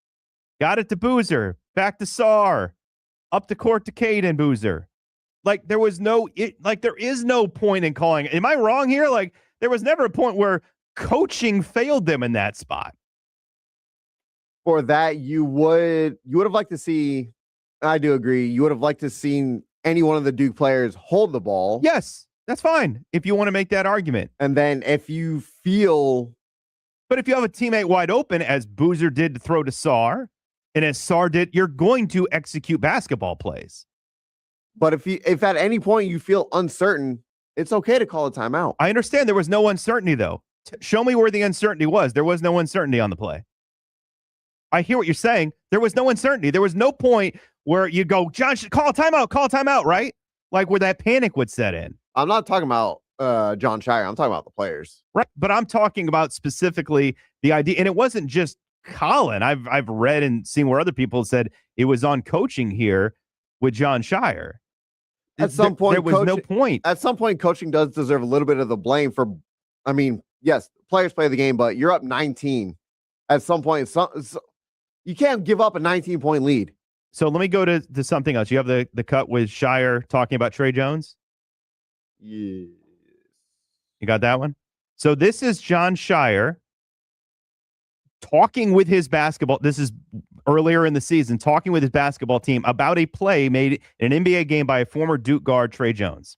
Got it to Boozer, back to Sarr, up the court to Caden Boozer. Like there is no point in calling. Am I wrong here? Like there was never a point where coaching failed them in that spot. For that, you would have liked to see, I do agree, you would have liked to see any one of the Duke players hold the ball. Yes, that's fine if you want to make that argument. And then if you feel... But if you have a teammate wide open, as Boozer did to throw to Sarr, and as Sarr did, you're going to execute basketball plays. But if at any point you feel uncertain, it's okay to call a timeout. I understand there was no uncertainty, though. Show me where the uncertainty was. There was no uncertainty on the play. I hear what you're saying. There was no uncertainty. There was no point where you go, John, should call a timeout, right? Like where that panic would set in. I'm not talking about Jon Scheyer. I'm talking about the players. Right. But I'm talking about specifically the idea. And it wasn't just Colin. I've read and seen where other people said it was on coaching here with Jon Scheyer. At some point, there was no point. At some point, coaching does deserve a little bit of the blame for, I mean, yes, players play the game, but you're up 19. At some point, you can't give up a 19-point lead. So let me go to something else. You have the cut with Shire talking about Trey Jones? Yes. You got that one? So this is John Shire talking with his basketball. This is earlier in the season, talking with his basketball team about a play made in an NBA game by a former Duke guard, Trey Jones.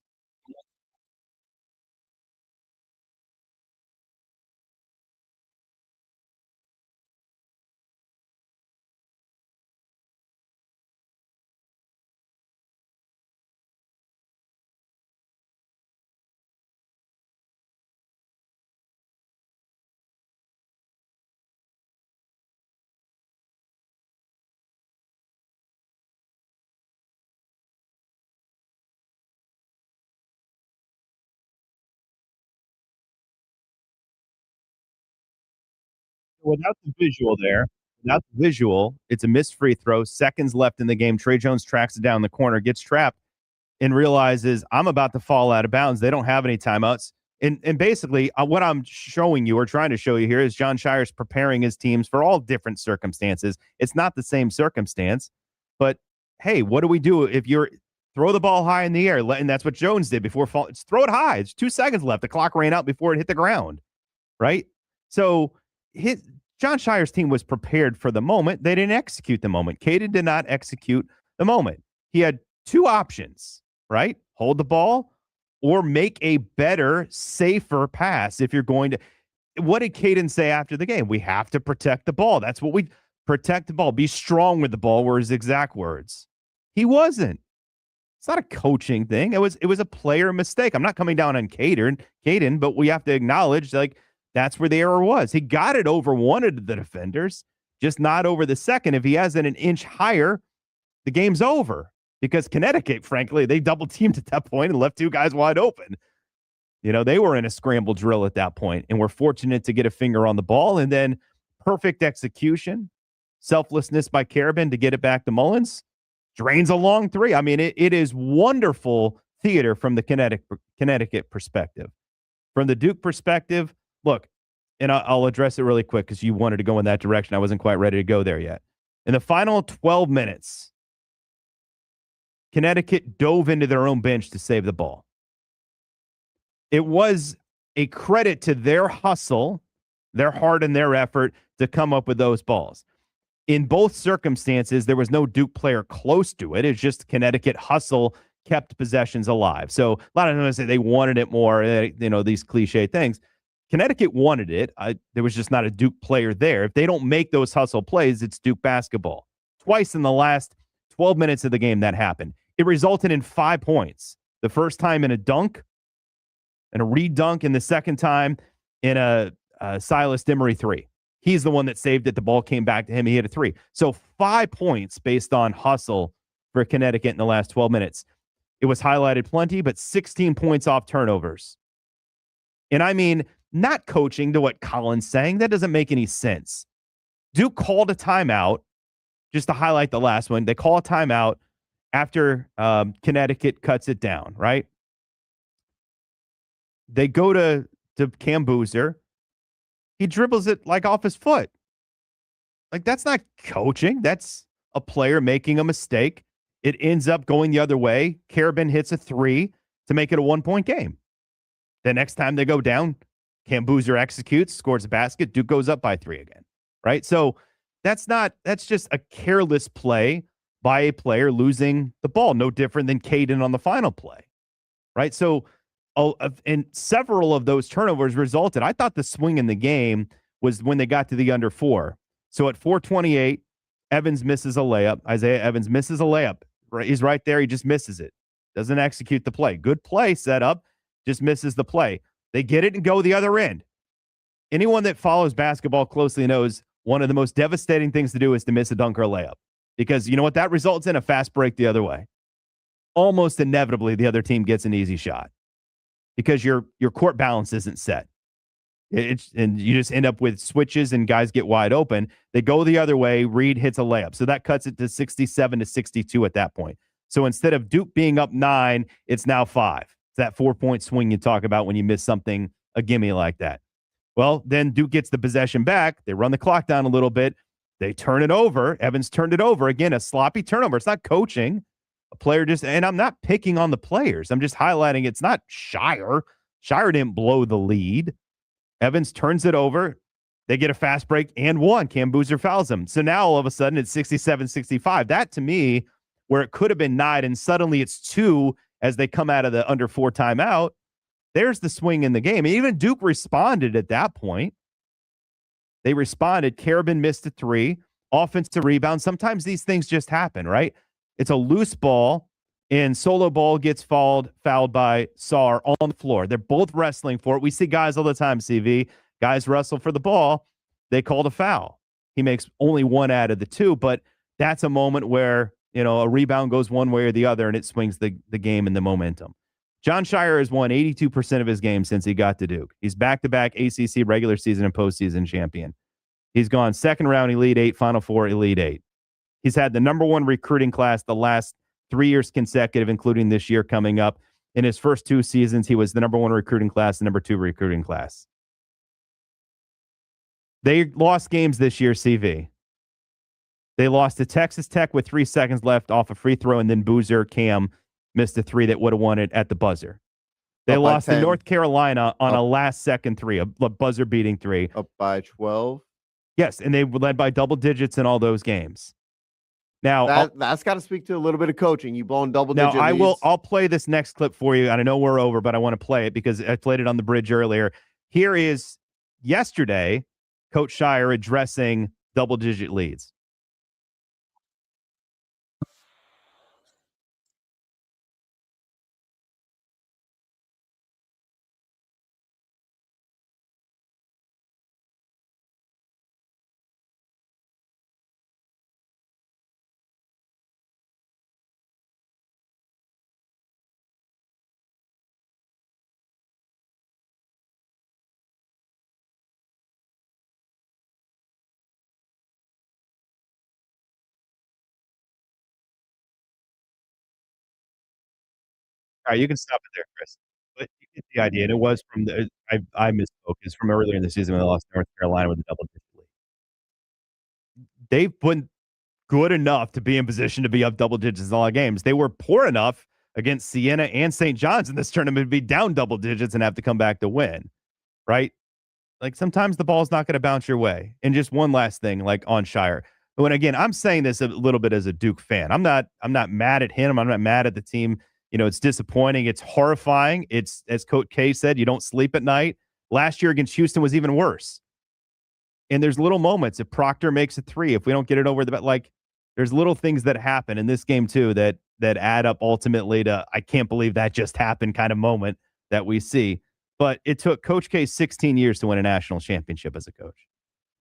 Without the visual, it's a missed free throw. Seconds left in the game. Trey Jones tracks it down the corner, gets trapped, and realizes I'm about to fall out of bounds. They don't have any timeouts. And basically, what I'm showing you or trying to show you here is John Shire's preparing his teams for all different circumstances. It's not the same circumstance, but hey, what do we do if you're throw the ball high in the air? And that's what Jones did before fall. Just throw it high. It's 2 seconds left. The clock ran out before it hit the ground, right? So John Shire's team was prepared for the moment. They didn't execute the moment. Caden did not execute the moment. He had two options, right? Hold the ball or make a better, safer pass if you're going to. What did Caden say after the game? We have to protect the ball. That's what we protect the ball. Be strong with the ball were his exact words. He wasn't. It's not a coaching thing. It was a player mistake. I'm not coming down on Caden, but we have to acknowledge that's where the error was. He got it over one of the defenders, just not over the second. If he has it an inch higher, the game's over. Because Connecticut, frankly, they double teamed at that point and left two guys wide open. They were in a scramble drill at that point and were fortunate to get a finger on the ball. And then perfect execution, selflessness by Carabin to get it back to Mullins. Drains a long three. I mean, it is wonderful theater from the Connecticut perspective. From the Duke perspective, look, and I'll address it really quick because you wanted to go in that direction. I wasn't quite ready to go there yet. In the final 12 minutes, Connecticut dove into their own bench to save the ball. It was a credit to their hustle, their heart, and their effort to come up with those balls. In both circumstances, there was no Duke player close to it. It's just Connecticut hustle kept possessions alive. So a lot of times say they wanted it more, these cliche things. Connecticut wanted it. There was just not a Duke player there. If they don't make those hustle plays, it's Duke basketball. Twice in the last 12 minutes of the game that happened. It resulted in 5 points. The first time in a dunk and a redunk, and the second time in a Silas Dimmery three. He's the one that saved it. The ball came back to him. He hit a three. So 5 points based on hustle for Connecticut in the last 12 minutes. It was highlighted plenty, but 16 points off turnovers. And I mean, not coaching to what Colin's saying. That doesn't make any sense. Duke called a timeout, just to highlight the last one. They call a timeout after Connecticut cuts it down, right? They go to Cam Boozer. He dribbles it like off his foot. Like, that's not coaching. That's a player making a mistake. It ends up going the other way. Carabin hits a three to make it a 1-point game. The next time they go down, Cam Boozer executes, scores a basket. Duke goes up by 3 again, right? So that's just a careless play by a player losing the ball. No different than Caden on the final play, right? So and several of those turnovers resulted. I thought the swing in the game was when they got to the under 4. So at 4:28, Evans misses a layup. Isaiah Evans misses a layup. He's right there. He just misses it. Doesn't execute the play. Good play set up. Just misses the play. They get it and go the other end. Anyone that follows basketball closely knows one of the most devastating things to do is to miss a dunk or a layup. Because you know what that results in? A fast break the other way. Almost inevitably, the other team gets an easy shot because your court balance isn't set. And you just end up with switches and guys get wide open. They go the other way. Reed hits a layup. So that cuts it to 67-62 at that point. So instead of Duke being up 9, it's now 5. It's that 4-point swing you talk about when you miss something, a gimme like that. Well, then Duke gets the possession back. They run the clock down a little bit. They turn it over. Evans turned it over. Again, a sloppy turnover. It's not coaching. A player just, and I'm not picking on the players. I'm just highlighting it's not Shire. Shire didn't blow the lead. Evans turns it over. They get a fast break and one. Cam Boozer fouls him. So now all of a sudden it's 67-65. That to me, where it could have been 9 and suddenly it's 2 as they come out of the under 4 timeout, there's the swing in the game. And even Duke responded at that point. They responded. Carabin missed a 3. Offensive rebound. Sometimes these things just happen, right? It's a loose ball, and Solo Ball gets fouled by Sarr on the floor. They're both wrestling for it. We see guys all the time, CV. Guys wrestle for the ball. They called a foul. He makes only 1 out of the 2, but that's a moment where, a rebound goes one way or the other, and it swings the game and the momentum. John Shire has won 82% of his games since he got to Duke. He's back-to-back ACC regular season and postseason champion. He's gone second round Elite 8, Final Four, Elite 8. He's had the number 1 recruiting class the last 3 years consecutive, including this year coming up. In his first 2 seasons, he was the number 1 recruiting class, the number 2 recruiting class. They lost games this year, CV. They lost to Texas Tech with 3 seconds left off a free throw, and then Boozer Cam missed a 3 that would have won it at the buzzer. They lost to North Carolina on a last-second 3, a buzzer-beating 3. Up by 12. Yes, and they were led by double digits in all those games. Now that's got to speak to a little bit of coaching. You blown double digit. Now I'll play this next clip for you, and I know we're over, but I want to play it because I played it on the bridge earlier. Here is yesterday, Coach Shire addressing double-digit leads. All right, you can stop it there, Chris. But you get the idea. And it was from the I misspoke. It's from earlier in the season when they lost to North Carolina with a double-digit lead. They've been good enough to be in position to be up double digits in all games. They were poor enough against Siena and St. John's in this tournament to be down double digits and have to come back to win, right? Like sometimes the ball's not going to bounce your way. And just one last thing, like on Shire. When again, I'm saying this a little bit as a Duke fan. I'm not mad at him. I'm not mad at the team. It's disappointing. It's horrifying. It's, as Coach K said, you don't sleep at night. Last year against Houston was even worse. And there's little moments. If Proctor makes a 3, if we don't get it over there's little things that happen in this game too that add up ultimately to I can't believe that just happened kind of moment that we see. But it took Coach K 16 years to win a national championship as a coach.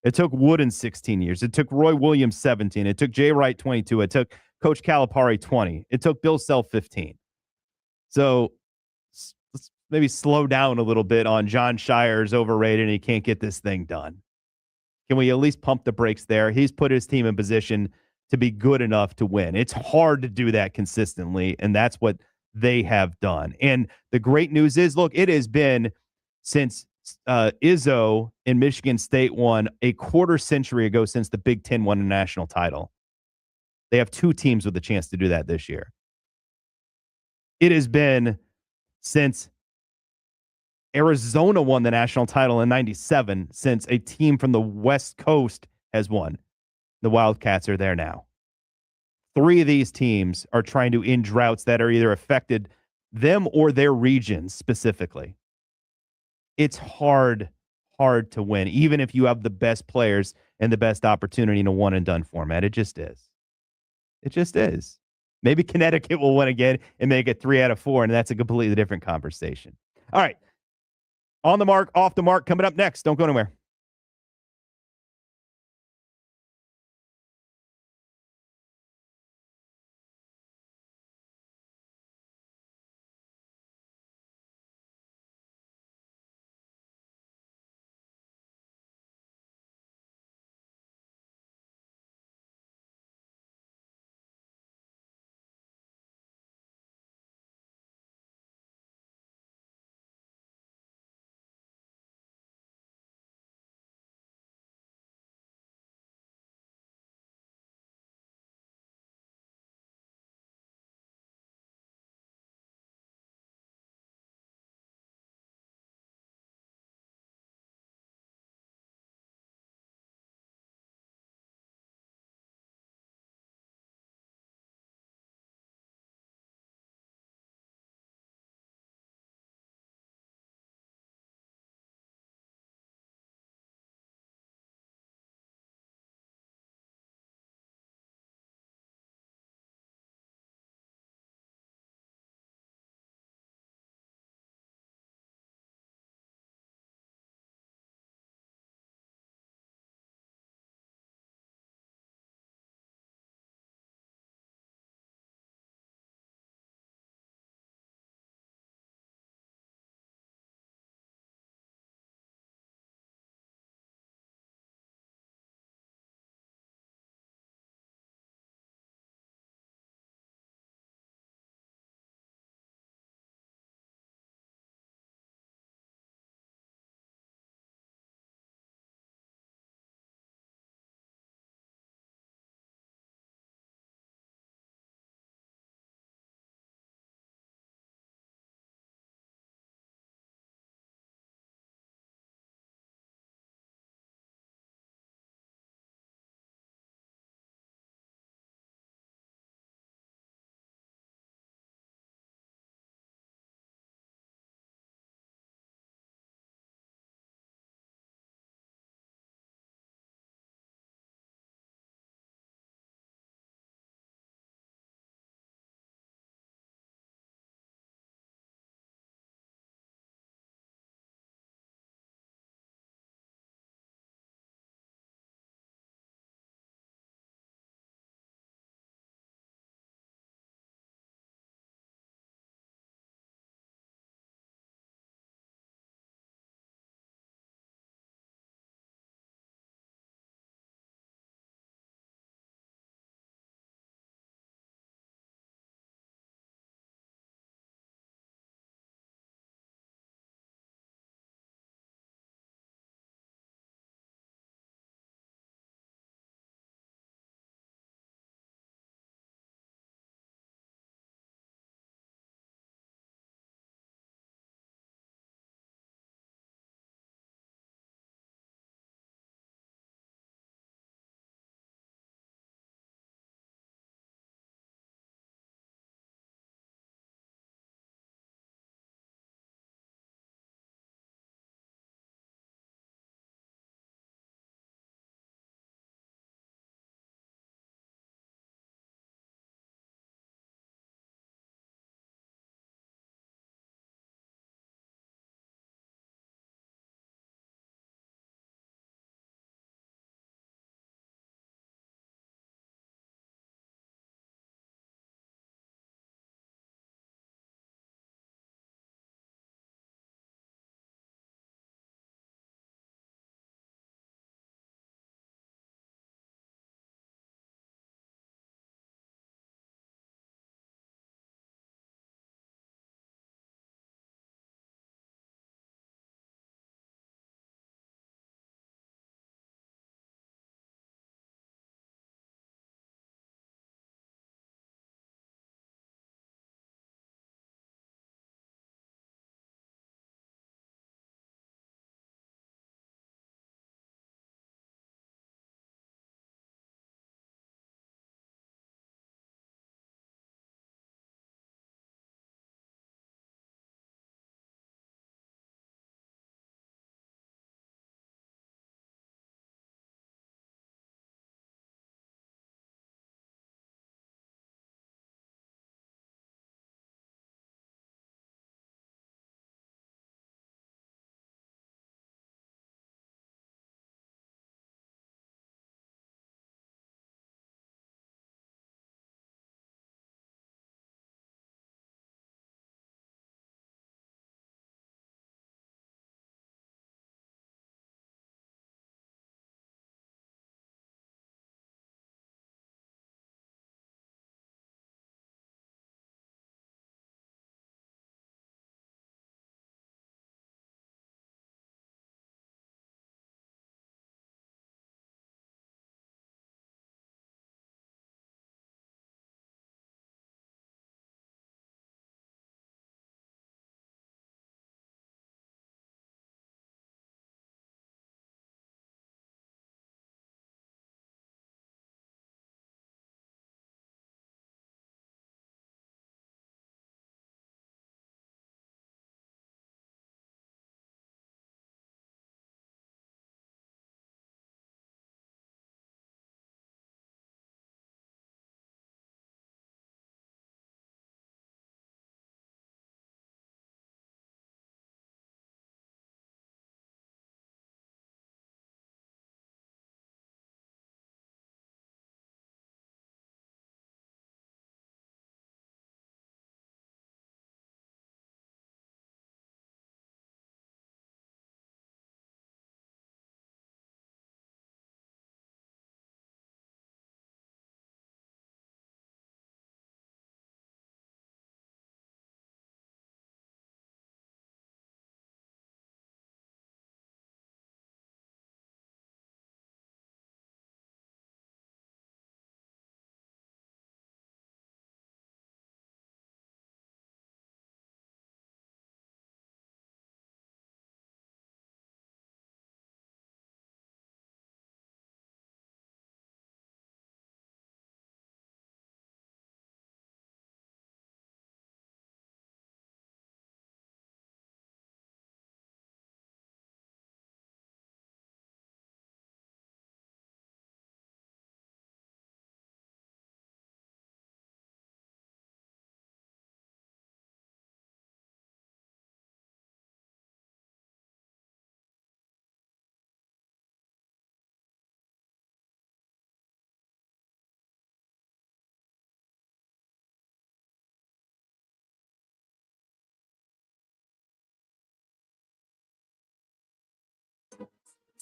It took Wooden 16 years. It took Roy Williams 17. It took Jay Wright 22. It took Coach Calipari 20. It took Bill Self 15. So let's maybe slow down a little bit on John Shire's overrated and he can't get this thing done. Can we at least pump the brakes there? He's put his team in position to be good enough to win. It's hard to do that consistently, and that's what they have done. And the great news is, look, it has been since Izzo in Michigan State won a quarter century ago since the Big Ten won a national title. They have 2 teams with a chance to do that this year. It has been since Arizona won the national title in 97 since a team from the West Coast has won. The Wildcats are there now. 3 of these teams are trying to end droughts that are either affected them or their regions specifically. It's hard to win, even if you have the best players and the best opportunity in a one-and-done format. It just is. It just is. Maybe Connecticut will win again and make it 3 out of 4, and that's a completely different conversation. All right. On the mark, off the mark, coming up next. Don't go anywhere.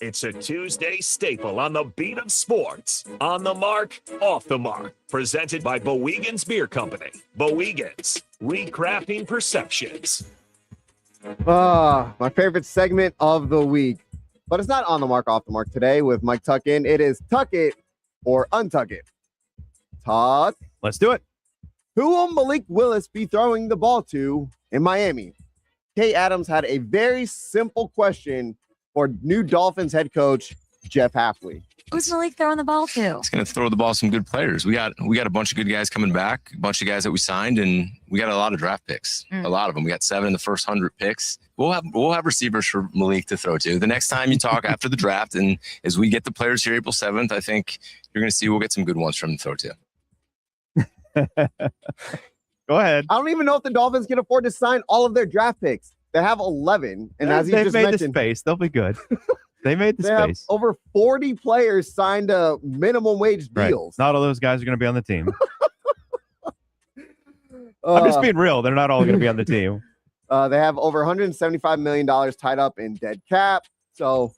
It's a Tuesday staple on the beat of sports. On the mark, off the mark. Presented by Bowegan's Beer Company. Bowegan's, recrafting perceptions. My favorite segment of the week. But it's not on the mark, off the mark today with Mike Tuckin. It is Tuck It or Untuck It. Tuck. Let's do it. Who will Malik Willis be throwing the ball to in Miami? Kay Adams had a very simple question for new Dolphins head coach Jeff Hafley. Who's Malik throwing the ball to? He's going to throw the ball to some good players. We got a bunch of good guys coming back, a bunch of guys that we signed, and we got a lot of draft picks. A lot of them. We got 7 in the first 100 picks. We'll have receivers for Malik to throw to. The next time you talk after the draft, and as we get the players here April 7th, I think you're going to see we'll get some good ones from him to throw to. Go ahead. I don't even know if the Dolphins can afford to sign all of their draft picks. They have 11, and as you just made mentioned, the space. They'll be good. They made the they have space. over 40 players signed to minimum wage deals. Not all those guys are going to be on the team. I'm just being real. They're not all going to be on the team. They have over $175 million tied up in dead cap, so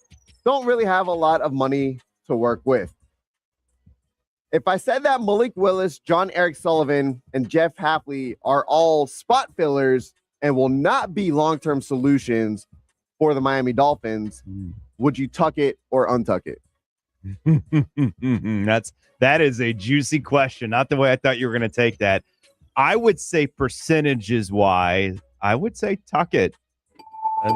don't really have a lot of money to work with. If I said that Malik Willis, John Eric Sullivan, and Jeff Hafley are all spot fillers and will not be long-term solutions for the Miami Dolphins, would you tuck it or untuck it? That is a juicy question. Not the way I thought you were going to take that. I would say percentages wise, I would say tuck it.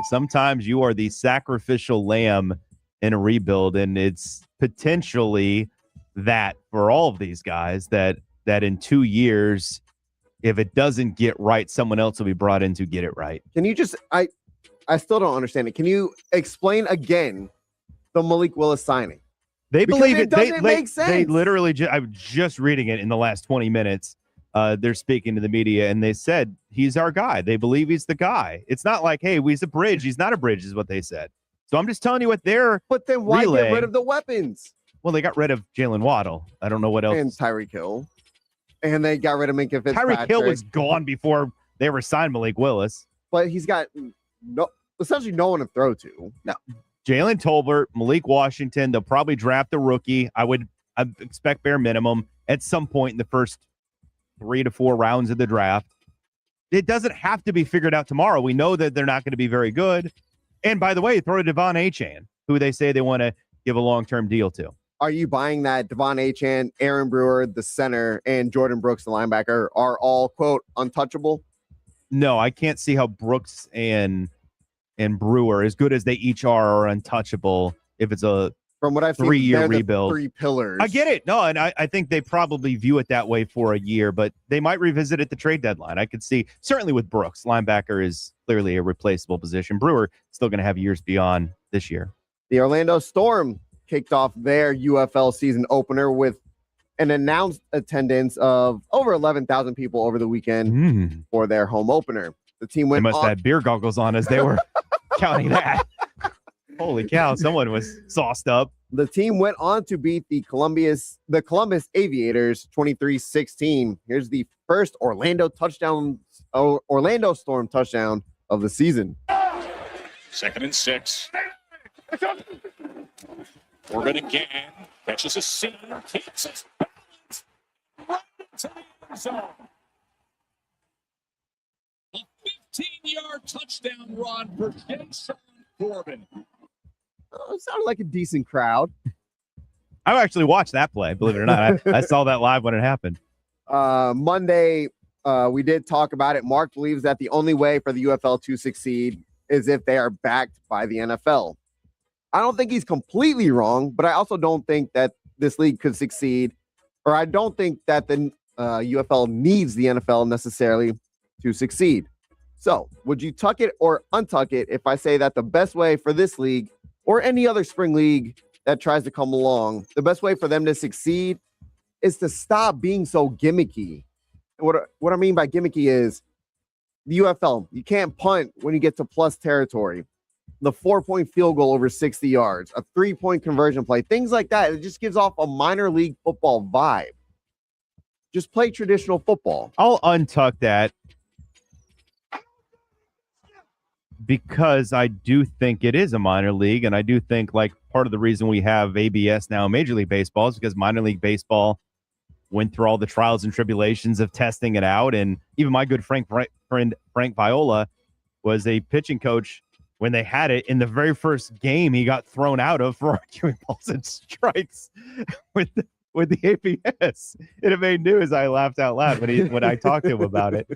Sometimes you are the sacrificial lamb in a rebuild, and it's potentially that for all of these guys that in 2 years, if it doesn't get right, someone else will be brought in to get it right. Can you just I still don't understand it. Can you explain again the Malik Willis signing? They believe it. Doesn't make sense. They literally I'm just reading it in the last 20 minutes. They're speaking to the media and they said he's our guy. They believe he's the guy. It's not like, hey, he's a bridge. He's not a bridge is what they said. So I'm just telling you what they're But then why relaying. get rid of the weapons? Well, they got rid of Jalen Waddle. I don't know what else. And Tyreek Hill. And they got rid of Minka Fitzpatrick. Tyreek Hill was gone before they ever signed Malik Willis. But he's got essentially no one to throw to. No. Jalen Tolbert, Malik Washington, they'll probably draft a rookie. I expect bare minimum at some point in the first 3 to 4 rounds of the draft. It doesn't have to be figured out tomorrow. We know that they're not going to be very good. And by the way, throw to Devon Achane, who they say they want to give a long-term deal to. Are you buying that Devon Achane, Aaron Brewer, the center, and Jordan Brooks, the linebacker, are all, quote, untouchable? No, I can't see how Brooks and Brewer, as good as they each are untouchable if it's a from what I've seen, 3-year rebuild. 3 pillars. I get it. No, and I think they probably view it that way for a year, but they might revisit at the trade deadline. I could see, certainly with Brooks, linebacker is clearly a replaceable position. Brewer still going to have years beyond this year. The Orlando Storm kicked off their UFL season opener with an announced attendance of over 11,000 people over the weekend for their home opener. The team went They must have had beer goggles on as they were counting that. Holy cow, someone was sauced up. The team went on to beat the Columbus Aviators 23-16. Here's the first Orlando Storm touchdown of the season. 2nd and 6. Corbin again catches a seam, keeps it right into the end zone. A 15-yard touchdown run for Jason Corbin. It sounded like a decent crowd. I actually watched that play, believe it or not. I saw that live when it happened. Monday, we did talk about it. Mark believes that the only way for the UFL to succeed is if they are backed by the NFL. I don't think he's completely wrong, but I also don't think that this league could succeed, or I don't think that the UFL needs the NFL necessarily to succeed. So, would you tuck it or untuck it if I say that the best way for this league or any other spring league that tries to come along, the best way for them to succeed is to stop being so gimmicky? What I mean by gimmicky is the UFL, you can't punt when you get to plus territory. The 4-point field goal over 60 yards, a 3-point conversion play, things like that. It just gives off a minor league football vibe. Just play traditional football. I'll untuck that. because I do think it is a minor league, and I do think like part of the reason we have ABS now in Major League Baseball is because minor league baseball went through all the trials and tribulations of testing it out. And even my good friend Frank Viola was a pitching coach when they had it. In the very first game, he got thrown out of for arguing balls and strikes with the ABS. It made news. I laughed out loud when I talked to him about it.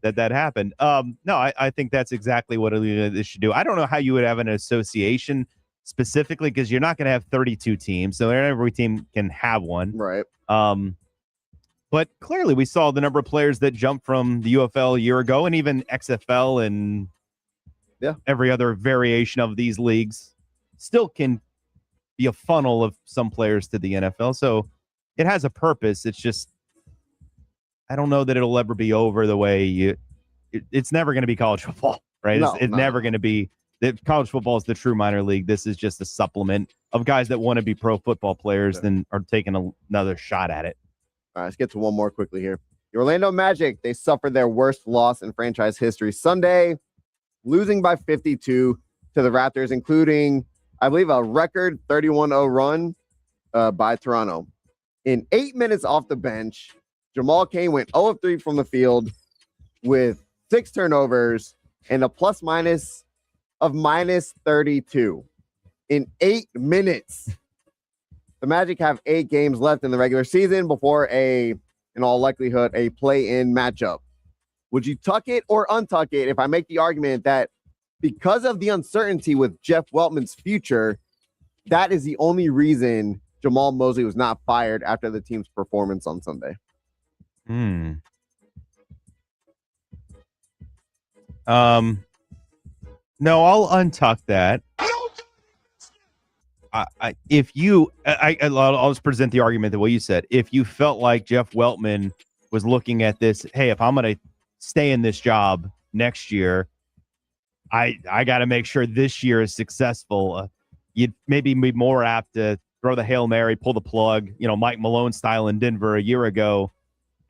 That happened. No, I think that's exactly what this should do. I don't know how you would have an association specifically because you're not going to have 32 teams, so every team can have one. Right. But clearly, we saw the number of players that jumped from the UFL a year ago, and even XFL and every other variation of these leagues still can be a funnel of some players to the NFL. So it has a purpose. It's just I don't know that it'll ever be over the way it's never going to be college football, right? It's never going to be that college football is the true minor league. This is just a supplement of guys that want to be pro football players and are taking another shot at it. All right, let's get to one more quickly here. The Orlando Magic, they suffered their worst loss in franchise history Sunday, losing by 52 to the Raptors, including, I believe, a record 31-0 run by Toronto. In 8 minutes off the bench, Jamal Cain went 0 of 3 from the field with 6 turnovers and a plus-minus of -32 in 8 minutes. The Magic have 8 games left in the regular season before in all likelihood, a play-in matchup. Would you tuck it or untuck it if I make the argument that because of the uncertainty with Jeff Weltman's future, that is the only reason Jamal Mosley was not fired after the team's performance on Sunday? No, I'll untuck that. I'll just present the argument the way you said. If you felt like Jeff Weltman was looking at this, hey, if I'm going to stay in this job next year, I got to make sure this year is successful. You'd maybe be more apt to throw the Hail Mary, pull the plug, Mike Malone style in Denver a year ago.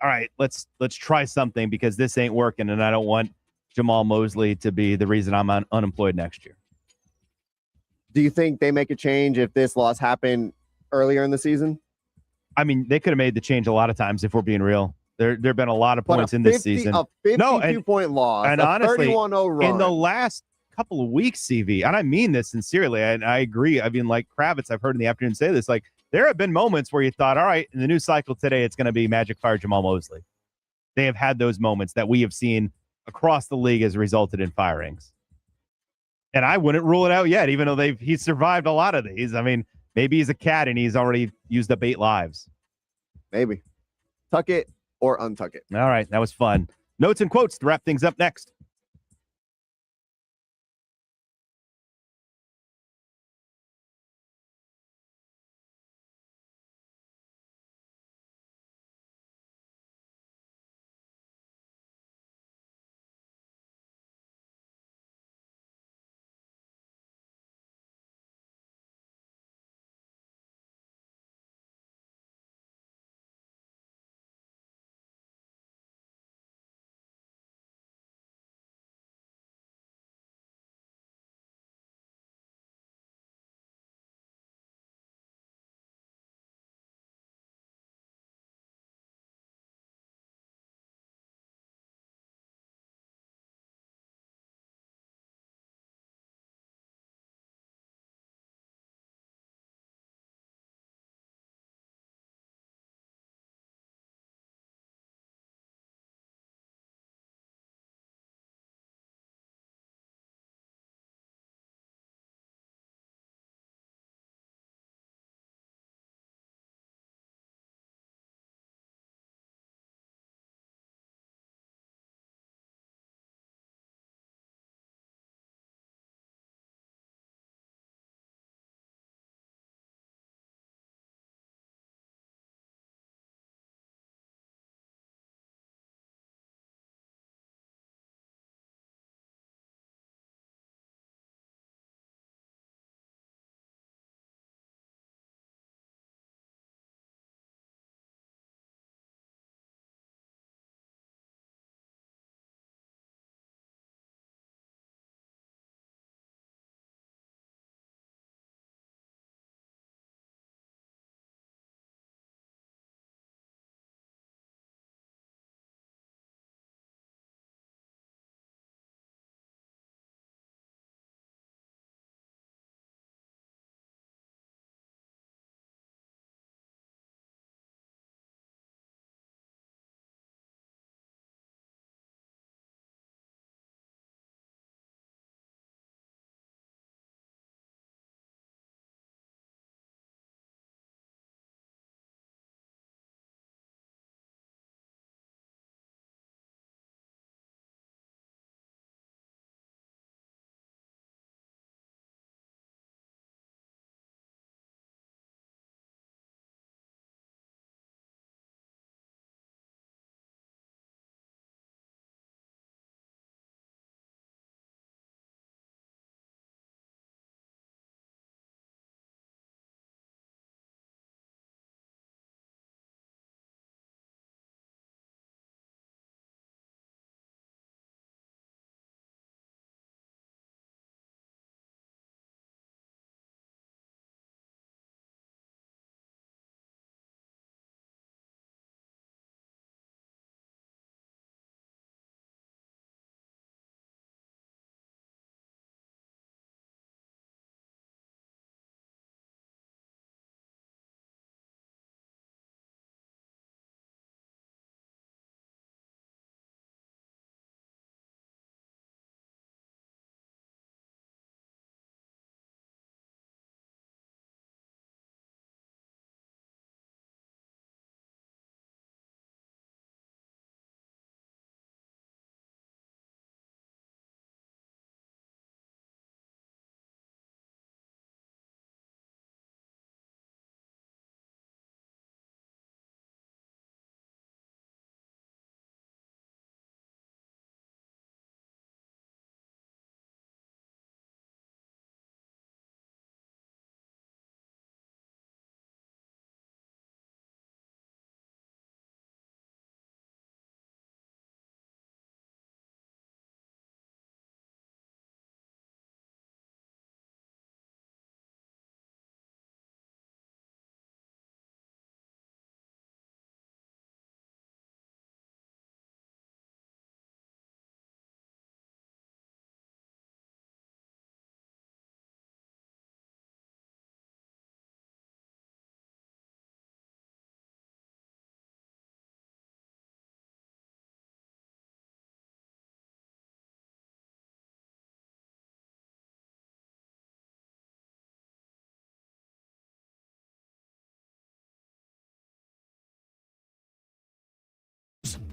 All right, let's try something because this ain't working, and I don't want Jamal Mosley to be the reason I'm unemployed next year. Do you think they make a change if this loss happened earlier in the season? I mean, they could have made the change a lot of times if we're being real. There have been a lot of points in this season. A 52-point loss, and a honestly, 31-0 run. In the last couple of weeks, CV, and I mean this sincerely, and I agree. I mean, like Kravitz, I've heard in the afternoon say this, like there have been moments where you thought, all right, in the news cycle today, it's going to be Magic fire Jamal Mosley. They have had those moments that we have seen across the league has resulted in firings. And I wouldn't rule it out yet, even though he's survived a lot of these. I mean, maybe he's a cat and he's already used up 8 lives. Maybe. Tuck it or untuck it. All right. That was fun. Notes and quotes to wrap things up next.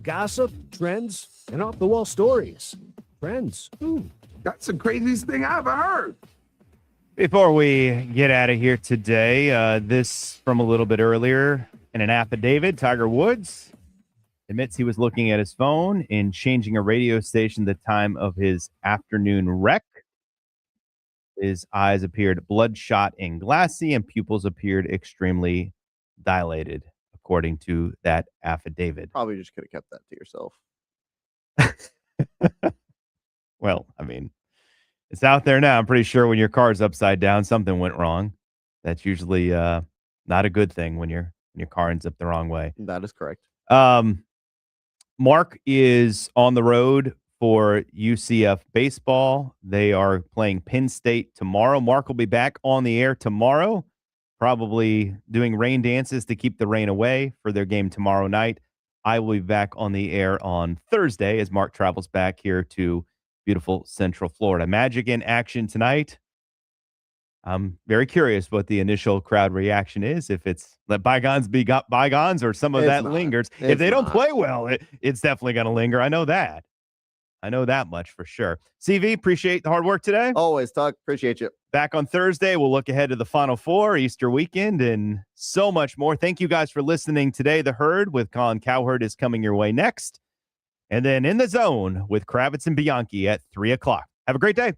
gossip, trends, and off-the-wall stories. Trends. That's the craziest thing I ever heard. Before we get out of here today, this from a little bit earlier in an affidavit, Tiger Woods admits he was looking at his phone and changing a radio station the time of his afternoon wreck. His eyes appeared bloodshot and glassy, and pupils appeared extremely dilated, according to that affidavit. Probably just could have kept that to yourself. Well, I mean, it's out there now. I'm pretty sure when your car's upside down, something went wrong. That's usually not a good thing when your car ends up the wrong way. That is correct. Mark is on the road for UCF baseball. They are playing Penn State tomorrow. Mark will be back on the air tomorrow, probably doing rain dances to keep the rain away for their game tomorrow night. I will be back on the air on Thursday as Mark travels back here to beautiful Central Florida. Magic in action tonight. I'm very curious what the initial crowd reaction is. If it's let bygones be bygones or some of that lingers. If they don't play well, it's definitely going to linger. I know that. I know that much for sure. CV, appreciate the hard work today. Always, Tuck. Appreciate you. Back on Thursday, we'll look ahead to the Final Four, Easter weekend, and so much more. Thank you guys for listening today. The Herd with Colin Cowherd is coming your way next. And then In the Zone with Kravitz and Bianchi at 3 o'clock. Have a great day.